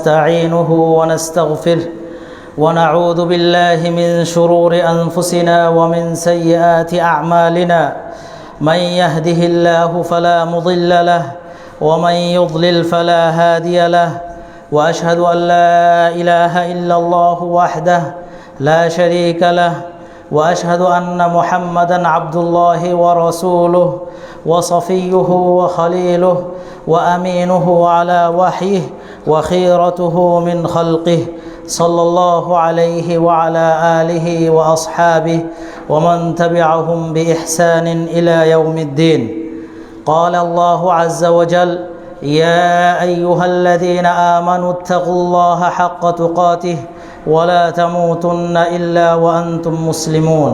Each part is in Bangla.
نستعينه ونستغفره ونعوذ بالله من شرور أنفسنا ومن سيئات أعمالنا من يهده الله فلا مضل له ومن يضلل فلا هادي له وأشهد أن لا إله إلا الله وحده لا شريك له وأشهد أن محمدًا عبد الله ورسوله وصفيه وخليله وأمينه على وحيه وخيرته من خلقه صلى الله عليه وعلى آله وأصحابه ومن تبعهم بإحسان إلى يوم الدين. قال الله عز وجل: يا أيها الذين آمنوا اتقوا الله حق تقاته ولا تموتن إلا وأنتم مسلمون.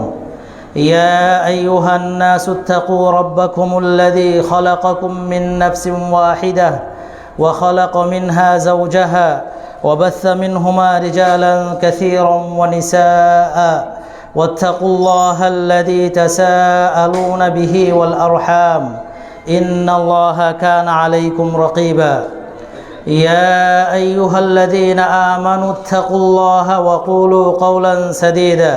يا أيها الناس اتقوا ربكم الذي خلقكم من نفس واحدة وخلق منها زوجها وبث منهما رجالا كثيرا ونساء واتقوا الله الذي تساءلون به والأرحام إن الله كان عليكم رقيبا. يا أيها الذين آمنوا اتقوا الله وقولوا قولا سديدا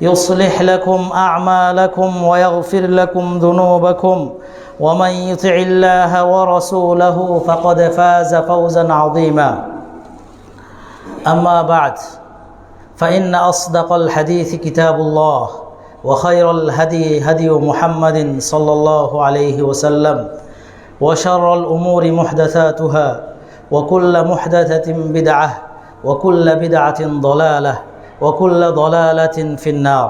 يصلح لكم أعمالكم ويغفر لكم ذنوبكم ومن يطع الله ورسوله فقد فاز فوزا عظيما. أما بعد فإن أصدق الحديث كتاب الله وخير الهدي هدي محمد صلى الله عليه وسلم وشر الأمور محدثاتها وكل محدثة بدعة وكل بدعة ضلالة وكل ضلالة في النار.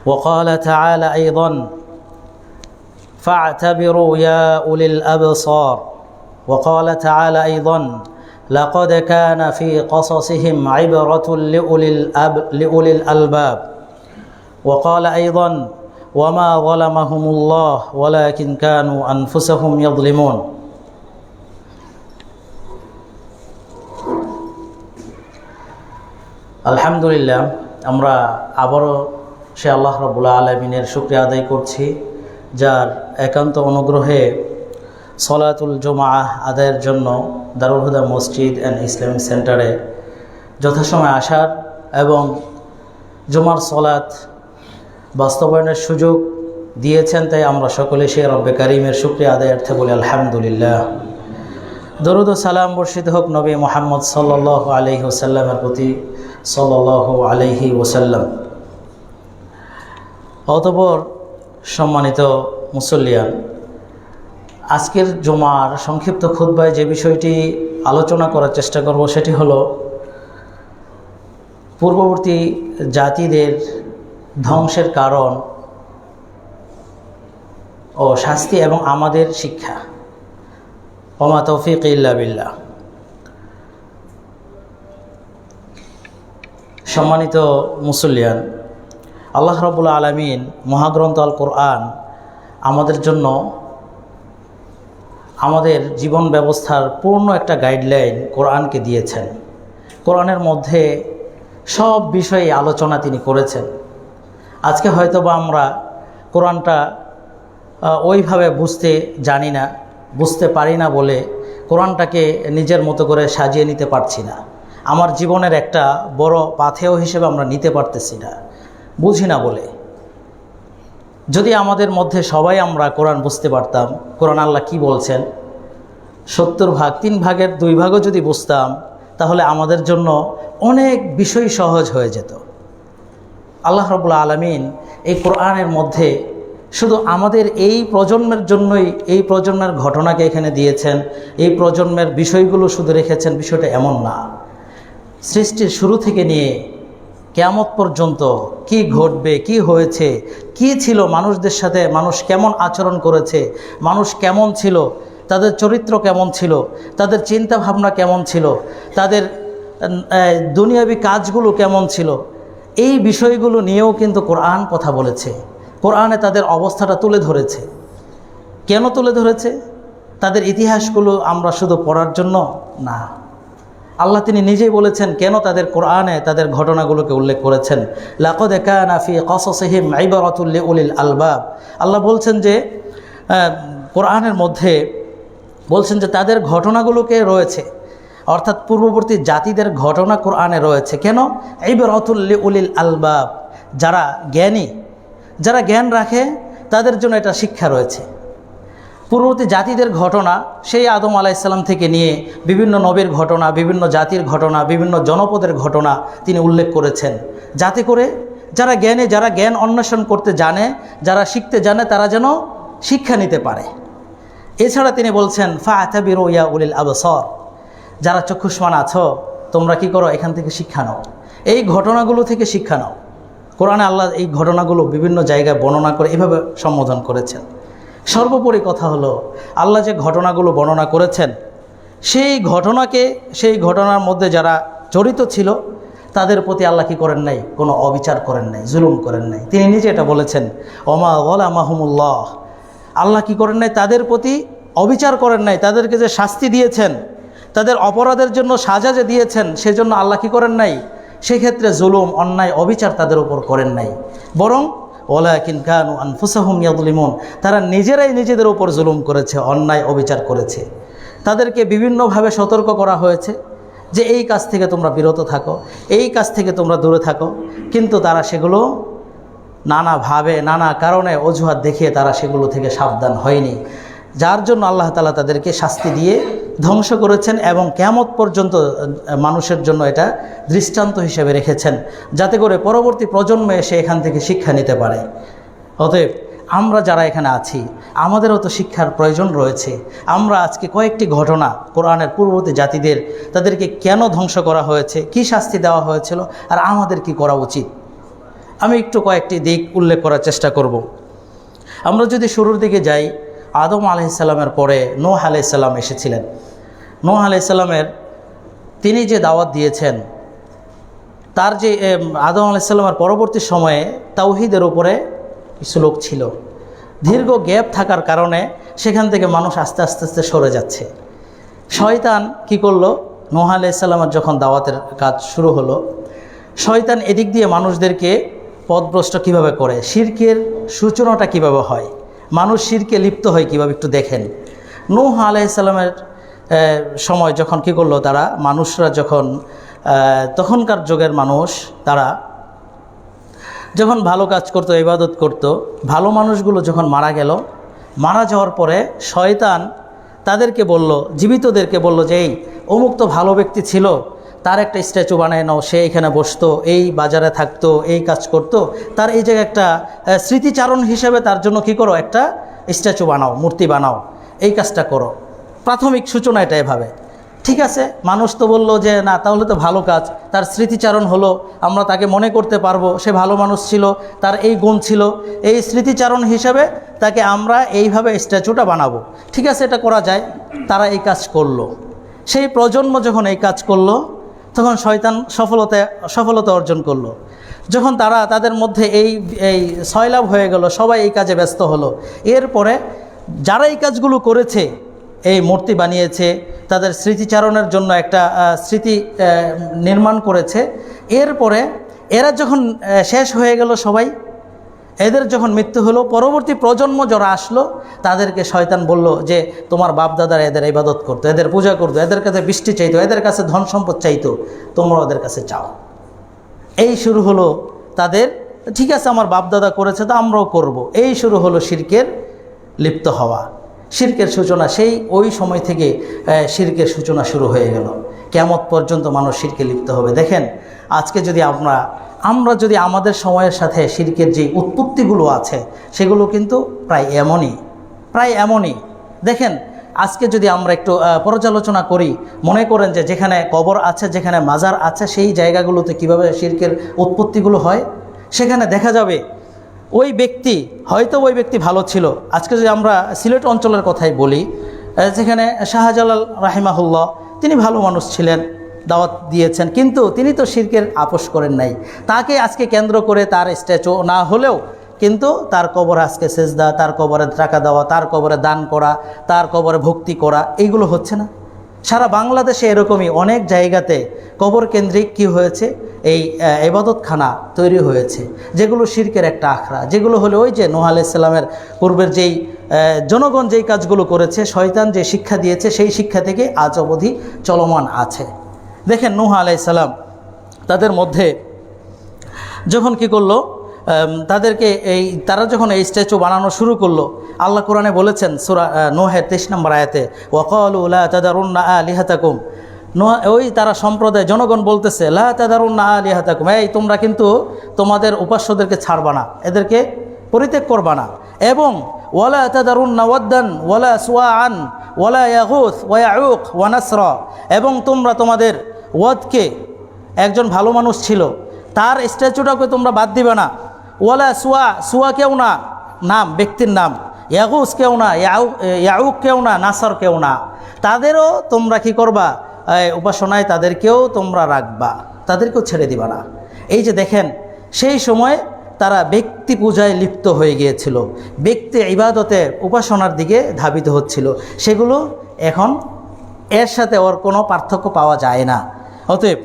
وقال تعالى أيضا: فاعتبروا يا أولي الأبصار. وقال تعالى أيضا: لقد كان في قصصهم عبرة لأولي الألباب. وقال أيضا: وما ظلمهم الله ولكن كانوا أنفسهم يظلمون. আলহামদুলিল্লাহ, আমরা আবারও সে আল্লাহ রাব্বুল আলামিনের শুকরিয়া আদায় করছি, যার একান্ত অনুগ্রহে সলাতুল জুমআহ আদায়ের জন্য দারুল হুদা মসজিদ অ্যান্ড ইসলামিক সেন্টারে যথাসময়ে আসার এবং জুমার সলাত বাস্তবায়নের সুযোগ দিয়েছেন, তাই আমরা সকলে সে রব্বে কারিমের শুকরিয়া আদায়ার্থে বলি আলহামদুলিল্লাহ। দরুদ ও সালাম বর্ষিত হোক নবী মুহাম্মদ সাল্লাল্লাহু আলাইহি ওয়াসাল্লামের প্রতি সাল্লাল্লাহু আলাইহি ওয়াসাল্লাম। অতঃপর সম্মানিত মুসল্লিয়ান, আজকের জুমার সংক্ষিপ্ত খুতবায় যে বিষয়টি আলোচনা করার চেষ্টা করব সেটি হলো পূর্ববর্তী জাতিদের ধ্বংসের কারণ ও শাস্তি এবং আমাদের শিক্ষা। ওমা তৌফিক ইল্লা বিল্লাহ। সম্মানিত মুসল্লিয়ান, আল্লাহ রাব্বুল আলামিন মহাগ্রন্থ আল কোরআন আমাদের জন্য আমাদের জীবন ব্যবস্থার পূর্ণ একটা গাইডলাইন কোরআনকে দিয়েছেন। কোরআনের মধ্যে সব বিষয়ে আলোচনা তিনি করেছেন। আজকে হয়তোবা আমরা কোরআনটা ওইভাবে বুঝতে জানি না, বুঝতে পারি না বলে কোরআনটাকে নিজের মতো করে সাজিয়ে নিতে পারছি না। আমার জীবনের একটা বড় পাথেয় হিসেবে আমরা নিতে পারতেছি না, বুঝি না বলে। যদি আমাদের মধ্যে সবাই আমরা কোরআন বুঝতে পারতাম, কোরআন আল্লাহ কি বলছেন 70 ভাগ 3 ভাগের 2 ভাগও যদি বুঝতাম, তাহলে আমাদের জন্য অনেক বিষয় সহজ হয়ে যেত। আল্লাহ রাব্বুল আলামিন এই কোরআনের মধ্যে শুধু আমাদের এই প্রজন্মের জন্যই এই প্রজন্মের ঘটনাকে এখানে দিয়েছেন, এই প্রজন্মের বিষয়গুলো শুধু রেখেছেন, বিষয়টা এমন না। সৃষ্টির শুরু থেকে নিয়ে কিয়ামত পর্যন্ত কি ঘটবে, কি হয়েছে, কি ছিল মানুষদের সাথে, মানুষ কেমন আচরণ করেছে, মানুষ কেমন ছিল, তাদের চরিত্র কেমন ছিল, তাদের চিন্তা ভাবনা কেমন ছিল, তাদের দুনিয়াবি কাজগুলো কেমন ছিল, এই বিষয়গুলো নিয়েও কিন্তু কোরআন কথা বলেছে। কোরআনে তাদের অবস্থাটা তুলে ধরেছে। কেন তুলে ধরেছে? তাদের ইতিহাসগুলো আমরা শুধু পড়ার জন্য না, আল্লাহ তিনি নিজেই বলেছেন কেন তাদের কোরআনে তাদের ঘটনাগুলোকে উল্লেখ করেছেন। লাকাদ কানা ফি কাসাসিহিম ইবরাতুল লিউলিল আলবাব। আল্লাহ বলছেন যে কোরআনের মধ্যে বলছেন যে তাদের ঘটনাগুলোকে রয়েছে, অর্থাৎ পূর্ববর্তী জাতিদের ঘটনা কোরআনে রয়েছে। কেন? ইবরাতুল লিউলিল আলবাব, যারা জ্ঞানী, যারা জ্ঞান রাখে তাদের জন্য এটা শিক্ষা রয়েছে। পূর্ববর্তী জাতিদের ঘটনা, সেই আদম আলাইহিসসালাম থেকে নিয়ে বিভিন্ন নবীর ঘটনা, বিভিন্ন জাতির ঘটনা, বিভিন্ন জনপদের ঘটনা তিনি উল্লেখ করেছেন, যাতে করে যারা জ্ঞানী, যারা জ্ঞান অন্বেষণ করতে জানে, যারা শিখতে জানে, তারা যেন শিক্ষা নিতে পারে। এছাড়া তিনি বলছেন ফাআতাবিরু ইয়া উলিল আবসার, যারা চক্ষুষ্মান আছো তোমরা কি করো, এখান থেকে শিক্ষা নাও, এই ঘটনাগুলো থেকে শিক্ষা নাও। কোরআনে আল্লাহ এই ঘটনাগুলো বিভিন্ন জায়গায় বর্ণনা করে এভাবে সম্বোধন করেছেন। সর্বোপরি কথা হলো, আল্লাহ যে ঘটনাগুলো বর্ণনা করেছেন, সেই ঘটনার মধ্যে যারা জড়িত ছিল তাদের প্রতি আল্লাহ কি করেন নাই, কোনো অবিচার করেন নাই, জুলুম করেন নাই। তিনি নিজে এটা বলেছেন, ওমা যালামাহুমুল্লাহ, আল্লাহ কি করেন নাই, তাদের প্রতি অবিচার করেন নাই। তাদেরকে যে শাস্তি দিয়েছেন, তাদের অপরাধের জন্য সাজা যে দিয়েছেন, সেজন্য আল্লাহ কি করেন নাই, সেক্ষেত্রে জুলুম, অন্যায়, অবিচার তাদের উপর করেন নাই। বরং ওয়ালাকিন কানু আনফুসাহুম ইয়াযলিমুন, তারা নিজেরাই নিজেদের উপর জুলুম করেছে, অন্যায় অবিচার করেছে। তাদেরকে বিভিন্নভাবে সতর্ক করা হয়েছে যে এই কাজ থেকে তোমরা বিরত থাকো, এই কাজ থেকে তোমরা দূরে থাকো, কিন্তু তারা সেগুলো নানাভাবে, নানা কারণে অজুহাত দেখিয়ে তারা সেগুলো থেকে সাবধান হয়নি, যার জন্য আল্লাহ তাআলা তাদেরকে শাস্তি দিয়ে ধ্বংস করেছেন এবং কিয়ামত পর্যন্ত মানুষের জন্য এটা দৃষ্টান্ত হিসেবে রেখেছেন, যাতে করে পরবর্তী প্রজন্মে এসে এখান থেকে শিক্ষা নিতে পারে। অতএব আমরা যারা এখানে আছি, আমাদেরও তো শিক্ষার প্রয়োজন রয়েছে। আমরা আজকে কয়েকটি ঘটনা কোরআনের পূর্ববর্তী জাতিদের, তাদেরকে কেন ধ্বংস করা হয়েছে, কি শাস্তি দেওয়া হয়েছিল, আর আমাদের কি করা উচিত, আমি একটু কয়েকটি দিক উল্লেখ করার চেষ্টা করব। আমরা যদি শুরুর দিকে যাই, আদম আলাইহিসসালামের পরে নূহ আলাইহিসসালাম এসেছিলেন। নূহ আলাইহিসসালামের তিনি যে দাওয়াত দিয়েছেন, তার যে আদম আলাইহিসসালামের পরবর্তী সময়ে তাওহীদের উপরে কিছু লোক ছিল, দীর্ঘ গ্যাপ থাকার কারণে সেখান থেকে মানুষ আস্তে আস্তে আস্তে সরে যাচ্ছে। শয়তান কি করলো, নূহ আলাইহিসসালামের যখন দাওয়াতের কাজ শুরু হলো, শয়তান এদিক দিয়ে মানুষদেরকে পথভ্রষ্ট কিভাবে করে, শিরকের সূচনাটা কিভাবে হয়, মানুষ শিরকে লিপ্ত হয় কিভাবে, একটু দেখেন। নূহ আলাইহিসসালামের সময় যখন কি করলো, তারা মানুষরা যখন তখনকার যুগের মানুষ, তারা যখন ভালো কাজ করত, ইবাদত করত, ভালো মানুষগুলো যখন মারা গেল, মারা যাওয়ার পরে শয়তান তাদেরকে বলল, জীবিতদেরকে বলল যে এই অমুক তো ভালো ব্যক্তি ছিল, তার একটা স্ট্যাচু বানায় নাও, সে এখানে বসতো, এই বাজারে থাকতো, এই কাজ করত, তার এই জায়গায় একটা স্মৃতিচারণ হিসেবে তার জন্য কি করো, একটা স্ট্যাচু বানাও, মূর্তি বানাও, এই কাজটা করো। প্রাথমিক সূচনা এটা এভাবে। ঠিক আছে, মানুষ তো বলল যে না, তাহলে তো ভালো কাজ, তার স্মৃতিচারণ হলো, আমরা তাকে মনে করতে পারবো, সে ভালো মানুষ ছিল, তার এই গুণ ছিল, এই স্মৃতিচারণ হিসাবে তাকে আমরা এইভাবে স্ট্যাচুটা বানাবো। ঠিক আছে, এটা করা যায়। তারা এই কাজ করলো। সেই প্রজন্ম যখন এই কাজ করলো, তখন শয়তান সফলতা অর্জন করলো। যখন তারা তাদের মধ্যে এই সয়লাভ হয়ে গেল, সবাই এই কাজে ব্যস্ত হলো, এরপরে যারা এই কাজগুলো করেছে, এই মূর্তি বানিয়েছে, তাদের স্মৃতিচারণের জন্য একটা স্মৃতি নির্মাণ করেছে, এরপরে এরা যখন শেষ হয়ে গেল সবাই, এদের যখন মৃত্যু হলো, পরবর্তী প্রজন্ম যারা আসলো, তাদেরকে শয়তান বলল যে তোমার বাপদাদারা এদের ইবাদত করতো, এদের পূজা করতো, এদের কাছে বৃষ্টি চাইতো, এদের কাছে ধন সম্পদ চাইতো, তোমরা ওদের কাছে চাও। এই শুরু হলো তাদের, ঠিক আছে আমার বাপদাদা করেছে তো আমরাও করব। এই শুরু হলো শিরকের লিপ্ত হওয়া, শিরকের সূচনা। সেই ওই সময় থেকে শিরকের সূচনা শুরু হয়ে গেল, কিয়ামত পর্যন্ত মানুষ শিরকে লিপ্ত হবে। দেখেন, আজকে যদি আমরা যদি আমাদের সময়ের সাথে শিরকের যে উৎপত্তিগুলো আছে, সেগুলো কিন্তু প্রায় এমনই। দেখেন, আজকে যদি আমরা একটু পর্যালোচনা করি, মনে করেন যে যেখানে কবর আছে, যেখানে মাজার আছে, সেই জায়গাগুলোতে কিভাবে শিরকের উৎপত্তিগুলো হয়, সেখানে দেখা যাবে ওই ব্যক্তি ভালো ছিল। আজকে যদি আমরা সিলেট অঞ্চলের কথাই বলি, যেখানে শাহজালাল রাহিমাহুল্লাহ, তিনি ভালো মানুষ ছিলেন, দাওয়াত দিয়েছেন, কিন্তু তিনি তো শিরকের আপোষ করেন নাই। তাকে আজকে কেন্দ্র করে তার স্ট্যাচু না হলেও কিন্তু তার কবরে আজকে সেজদা, তার কবরে টাকা দেওয়া, তার কবরে দান করা, তার কবরে ভক্তি করা, এইগুলো হচ্ছে না। সারা বাংলাদেশে এরকমই অনেক জায়গাতে কবর কেন্দ্রিক কি হয়েছে, এই ইবাদতখানা তৈরি হয়েছে, যেগুলো শিরকের একটা আখড়া, যেগুলো হলো ওই যে নূহ আলাইহিস সালামের পূর্বের যেই জনগণ যেই কাজগুলো করেছে, শয়তান যে শিক্ষা দিয়েছে, সেই শিক্ষা থেকে আজ অবধি চলমান আছে। দেখেন নূহ আলাইহিস সালাম তাদের মধ্যে যখন কি করলো, তাদেরকে তারা যখন এই স্ট্যাচু বানানো শুরু করলো, আল্লাহ কোরআনে বলেছেন সূরা নূহের 23 নম্বর আয়াতে, ওয়াকালু লা তাদারুন্না আলিহাতাকুম, ওই তারা সম্প্রদায় জনগণ বলতেছে লা তাদারুন্না আলিহাতাকুম, এই তোমরা কিন্তু তোমাদের উপাস্যদেরকে ছাড়বা না, এদেরকে পরিত্যাগ করবা না, এবং ওয়ালা তাদারুন্না ওয়াদ্দান ওয়ালা সুওয়াআন ওয়ালা ইয়াগুস ওয়া ইয়াউক ওয়া নাসরা, এবং তোমরা তোমাদের ওয়াদকে, একজন ভালো মানুষ ছিল, তার স্ট্যাচুটাকে তোমরা বাদ দিবে না, ওয়ালা সুয়া কেউ না, নাম ব্যক্তির নাম, ইয়াগুস কেউ না, ইয়াউক কেউ না, নাসর কেউ না, তাদেরও তোমরা কি করবা, উপাসনায় তাদেরকেও তোমরা রাখবা, তাদেরকেও ছেড়ে দিবা না। এই যে দেখেন, সেই সময় তারা ব্যক্তি পূজায় লিপ্ত হয়ে গিয়েছিল, ব্যক্তি ইবাদতে উপাসনার দিকে ধাবিত হচ্ছিল, সেগুলো এখন এর সাথে ওর কোনো পার্থক্য পাওয়া যায় না। অতএব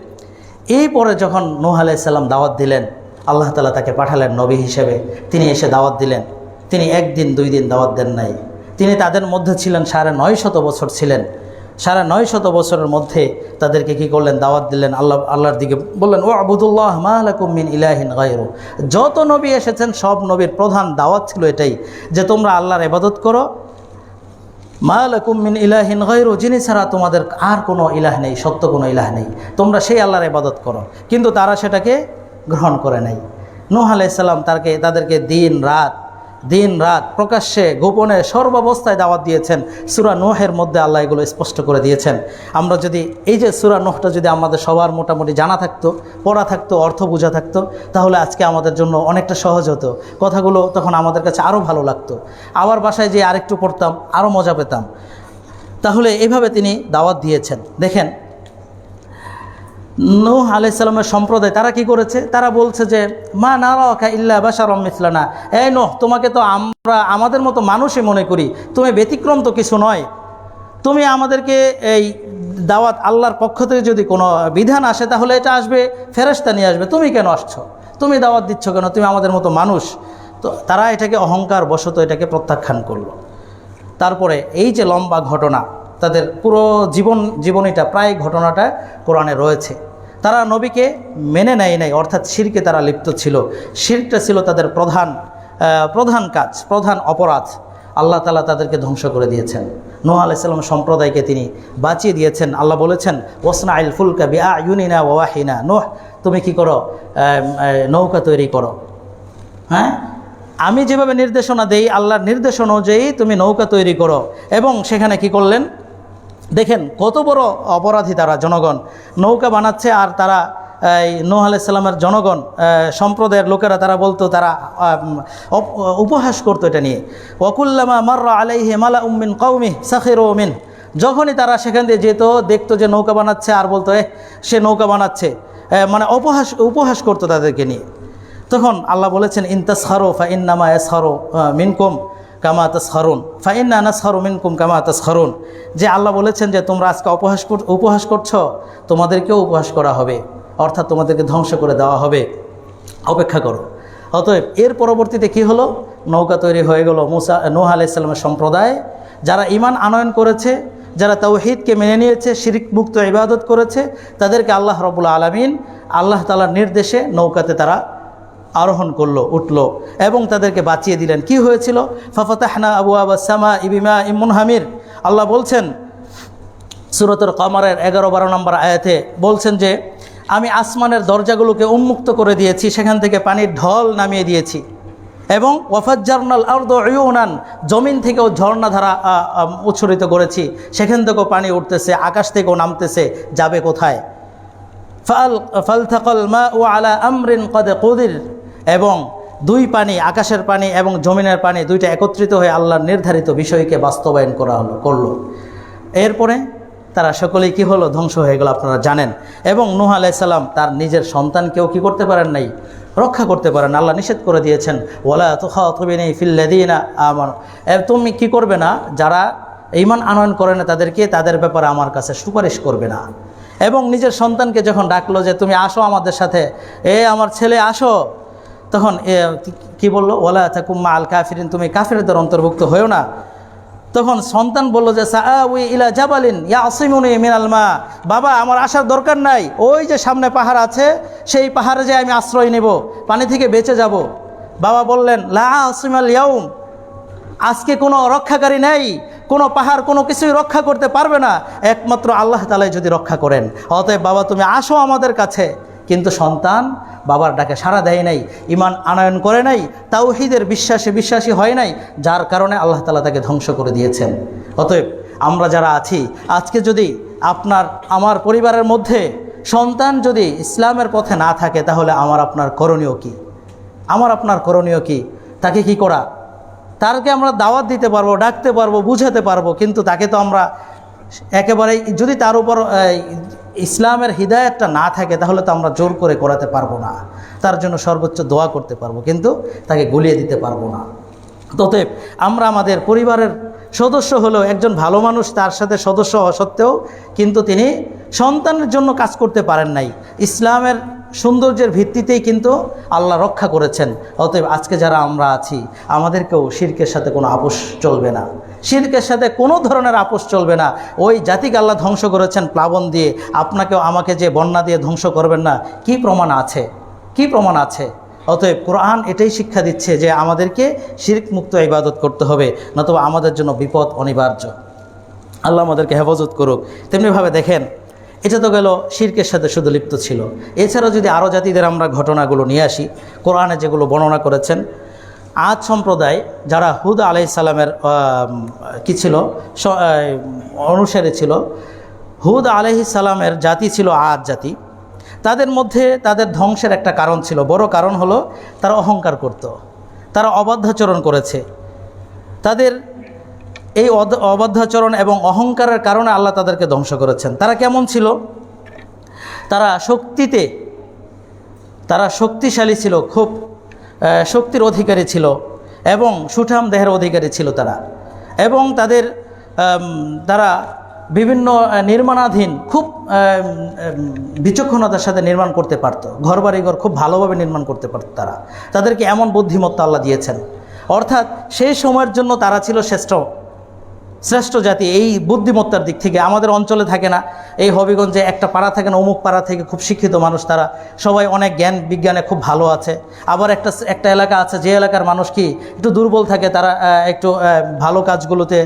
এই পরে যখন নূহ আলাইহিস সালাম দাওয়াত দিলেন, আল্লাহ তাআলা তাকে পাঠালেন নবী হিসেবে, তিনি এসে দাওয়াত দিলেন। তিনি একদিন দুই দিন দাওয়াত দেন নাই, তিনি তাদের মধ্যে ছিলেন 950 বছর ছিলেন। 950 বছরের মধ্যে তাদেরকে কি করলেন, দাওয়াত দিলেন, আল্লাহর দিকে বললেন, ও আবুদুল্লাহ মা লাকুম মিন ইলাহিন গায়রু। যত নবী এসেছেন সব নবীর প্রধান দাওয়াত ছিল এটাই, যে তোমরা আল্লাহর ইবাদত করো, মা লাকুম মিন ইলাহিন গায়রু, যিনি ছাড়া তোমাদের আর কোনো ইলাহ নেই, সত্য কোনো ইলাহ নেই, তোমরা সেই আল্লাহর ইবাদত করো। কিন্তু তারা সেটাকে গ্রহণ করে নাই। নূহ আলাইহিস সালাম তাদেরকে দিন রাত প্রকাশ্যে গোপনে সর্বাবস্থায় দাওয়াত দিয়েছেন। সূরা নূহের মধ্যে আল্লাহ এগুলো স্পষ্ট করে দিয়েছেন। আমরা যদি এই যে সূরা নূহটা যদি আমাদের সবার মোটামুটি জানা থাকতো, পড়া থাকতো, অর্থ বোঝা থাকতো, তাহলে আজকে আমাদের জন্য অনেকটা সহজ হতো, কথাগুলো তখন আমাদের কাছে আরও ভালো লাগতো, আবার বাসায় যে আরেকটু পড়তাম আরও মজা পেতাম। তাহলে এইভাবে তিনি দাওয়াত দিয়েছেন। দেখেন নূহ আলাইহিস সালামের সম্প্রদায় তারা কি করেছে, তারা বলছে যে মা নারাকা ইল্লা বাশারাম মিসলানা, এই নূহ তোমাকে তো আমরা আমাদের মতো মানুষই মনে করি, তুমি ব্যতিক্রম তো কিছু নয়, তুমি আমাদেরকে এই দাওয়াত আল্লাহর পক্ষ থেকে যদি কোনো বিধান আসে তাহলে এটা আসবে ফেরেশতা নিয়ে আসবে, তুমি কেন আসছো, তুমি দাওয়াত দিচ্ছ কেন, তুমি আমাদের মতো মানুষ। তো তারা এটাকে অহংকার বশত এটাকে প্রত্যাখ্যান করলো। তারপরে এই যে লম্বা ঘটনা, তাদের পুরো জীবনীটা প্রায় ঘটনাটা কোরআনে রয়েছে। তারা নবীকে মেনে নেয় নাই, অর্থাৎ শিরকে তারা লিপ্ত ছিল। শিরকটা ছিল তাদের প্রধান কাজ, প্রধান অপরাধ। আল্লাহ তাআলা তাদেরকে ধ্বংস করে দিয়েছেন। নূহ আলাইহিস সালাম সম্প্রদায়কে তিনি বাঁচিয়ে দিয়েছেন। আল্লাহ বলেছেন ওয়াসনাইল ফুলকা বিআয়ুনিনা ওয়া ওয়াহিনা, নূহ তুমি কি করো, নৌকা তৈরি করো, হ্যাঁ আমি যেভাবে নির্দেশনা দেই আল্লাহর নির্দেশনা অনুযায়ী তুমি নৌকা তৈরি করো। এবং সেখানে কি করলেন, দেখেন কত বড় অপরাধী তারা, জনগণ নৌকা বানাচ্ছে, আর তারা নূহ আলাইহিস সালামের জনগণ সম্প্রদায়ের লোকেরা তারা বলতো, তারা উপহাস করতো এটা নিয়ে। ওয়াকুল্লামা মাররা আলাইহি মালাউম মিন কওমিহি সাখিরু মিন, যখনই তারা সেখান দিয়ে যেত দেখতো যে নৌকা বানাচ্ছে, আর বলতো সে নৌকা বানাচ্ছে, মানে উপহাস করতো তাদেরকে নিয়ে। তখন আল্লাহ বলেছেন ইন তাসখারু ফা ইন্নামা ইয়াসখারু মিনকুম কামা তাসখারুন ফা ইন্না নাসখারু মিনকুম কামা তাসখারুন, যে আল্লাহ বলেছেন যে তোমরা আজকে উপহাস করছো, তোমাদেরকেও উপহাস করা হবে, অর্থাৎ তোমাদেরকে ধ্বংস করে দেওয়া হবে, অপেক্ষা করো। অতএব এর পরবর্তীতে কি হলো, নৌকা তৈরি হয়ে গেল। নূহ আলাইহিস সালামের সম্প্রদায় যারা ঈমান আনয়ন করেছে, যারা তাওহীদকে মেনে নিয়েছে, শিরক মুক্ত ইবাদত করেছে, তাদেরকে আল্লাহ রাব্বুল আলামিন আল্লাহ তাআলার নির্দেশে নৌকাতে তারা আরোহণ করলো, উঠলো এবং তাদেরকে বাঁচিয়ে দিলেন। কি হয়েছিল, ফাফাতাহনা আবওয়াবাস সামাই বিমাইন মুনহামির, আল্লাহ বলছেন সূরাতুল কমারের 11-12 নম্বর আয়াতে বলছেন যে আমি আসমানের দরজাগুলোকে উন্মুক্ত করে দিয়েছি, সেখান থেকে পানির ঢল নামিয়ে দিয়েছি, এবং ওয়াফাজ্জারনাল আরদা উয়ুনান, জমিন থেকেও ঝর্ণাধারা উচ্ছরিত করেছি, সেখান থেকেও পানি উঠতেছে, আকাশ থেকেও নামতেছে, যাবে কোথায়। ফালতাকাল মাউ আলা আমরিন ক্বাদ কুদির, এবং দুই পানি, আকাশের পানি এবং জমিনের পানি দুইটা একত্রিত হয়ে আল্লাহর নির্ধারিত বিষয়কে বাস্তবায়ন করলো। এরপরে তারা সকলেই কি হলো, ধ্বংস হয়ে গেল, আপনারা জানেন। এবং নূহ আলাইহিস সালাম তার নিজের সন্তানকেও কি করতে পারেন নাই, রক্ষা করতে পারেন। আল্লাহ নিষেধ করে দিয়েছেন ওয়ালা তুখাতিবিনি ফিল লাযিনা আমানু, তুমি কি করবে না, যারা ঈমান আনয়ন করে না তাদের ব্যাপারে আমার কাছে সুপারিশ করবে না। এবং নিজের সন্তানকে যখন ডাকলো যে তুমি আসো আমাদের সাথে, আমার ছেলে আসো, তখন কি বলল, ওয়ালা তাকুম মাআল কাফিরিন, তুমি কাফিরদের অন্তর্ভুক্ত হয়েও না। তখন সন্তান বলল যে সাআউই ইলা জাবালিন ইয়াসিমুনি মিনাল মা, বাবা আমার আসার দরকার নাই, ওই যে সামনে পাহাড় আছে সেই পাহাড়ে যে আমি আশ্রয় নেব, পানি থেকে বেঁচে যাব। বাবা বললেন লা আসিমাল ইয়াউম, আজকে কোনো রক্ষাকারী নেই, কোনো পাহাড় কোনো কিছুই রক্ষা করতে পারবে না, একমাত্র আল্লাহ তাআলাই যদি রক্ষা করেন, অতএব বাবা তুমি আসো আমাদের কাছে। কিন্তু সন্তান বাবার ডাকে সাড়া দেয় নাই, ঈমান আনয়ন করে নাই, তাওহীদের বিশ্বাসী হয় নাই, যার কারণে আল্লাহ তাআলা তাকে ধ্বংস করে দিয়েছেন। অতএব আমরা যারা আছি, আজকে যদি আমার পরিবারের মধ্যে সন্তান যদি ইসলামের পথে না থাকে, তাহলে আমার আপনার করণীয় কি? তাকে কি করা? তারকে আমরা দাওয়াত দিতে পারবো, ডাকতে পারবো, বুঝাতে পারবো, কিন্তু তাকে তো আমরা একেবারেই, যদি তার উপর ইসলামের হিদায়াতটা না থাকে, তাহলে তো আমরা জোর করে করাতে পারবো না। তার জন্য সর্বোচ্চ দোয়া করতে পারবো, কিন্তু তাকে গুলিয়ে দিতে পারবো না। অতএব আমরা আমাদের পরিবারের সদস্য হলেও একজন ভালো মানুষ, তার সাথে সদস্য হওয়া সত্ত্বেও কিন্তু তিনি সন্তানের জন্য কাজ করতে পারেন নাই। ইসলামের সৌন্দর্যের ভিত্তিতেই কিন্তু আল্লাহ রক্ষা করেছেন। অতএব আজকে যারা আমরা আছি, আমাদেরকেও শিরকের সাথে কোনো আপোষ চলবে না, শিরকের সাথে কোনো ধরনের আপোষ চলবে না। ওই জাতিকে আল্লাহ ধ্বংস করেছেন প্লাবন দিয়ে, আপনাকেও আমাকে যে বন্যা দিয়ে ধ্বংস করবেন না, কি প্রমাণ আছে? অতএব কোরআন এটাই শিক্ষা দিচ্ছে যে আমাদেরকে শিরক মুক্ত ইবাদত করতে হবে, নতুবা আমাদের জন্য বিপদ অনিবার্য। আল্লাহ আমাদেরকে হেফাজত করুক। তেমনিভাবে দেখেন, এটা তো গেল শিরকের সাথে শুধু লিপ্ত ছিল। এছাড়াও যদি আরও জাতিদের আমরা ঘটনাগুলো নিয়ে আসি, কোরআনে যেগুলো বর্ণনা করেছেন, আদ সম্প্রদায় যারা হুদ আলাইহিস সালামের অনুসারী ছিল, হুদ আলাইহিস সালামের জাতি ছিল আদ জাতি। তাদের মধ্যে তাদের ধ্বংসের একটা কারণ ছিল, বড় কারণ হলো তারা অহংকার করত, তারা অবাধ্যাচরণ করেছে। তাদের এই অবাধ্যাচরণ এবং অহংকারের কারণে আল্লাহ তাদেরকে ধ্বংস করেছেন। তারা কেমন ছিল? তারা শক্তিশালী ছিল, খুব শক্তির অধিকারী ছিল এবং সুঠাম দেহের অধিকারী ছিল তারা। এবং তারা বিভিন্ন নির্মাণাধীন খুব বিচক্ষণতার সাথে নির্মাণ করতে পারত, ঘরবাড়িঘর খুব ভালোভাবে নির্মাণ করতে পারত তাদেরকে এমন বুদ্ধিমত্তা আল্লাহ দিয়েছেন। অর্থাৎ সেই সময়ের জন্য তারা ছিল শ্রেষ্ঠ জাতি এই বুদ্ধিমত্তার দিক থেকে। আমাদের অঞ্চলে থাকে না, এই হবিগঞ্জে একটা পাড়া থাকে না, অমুক পাড়া থেকে খুব শিক্ষিত মানুষ, তারা সবাই অনেক জ্ঞান বিজ্ঞানে খুব ভালো আছে। আবার একটা এলাকা আছে, যে এলাকার মানুষ কি একটু দুর্বল থাকে, তারা একটু ভালো কাজগুলোতে,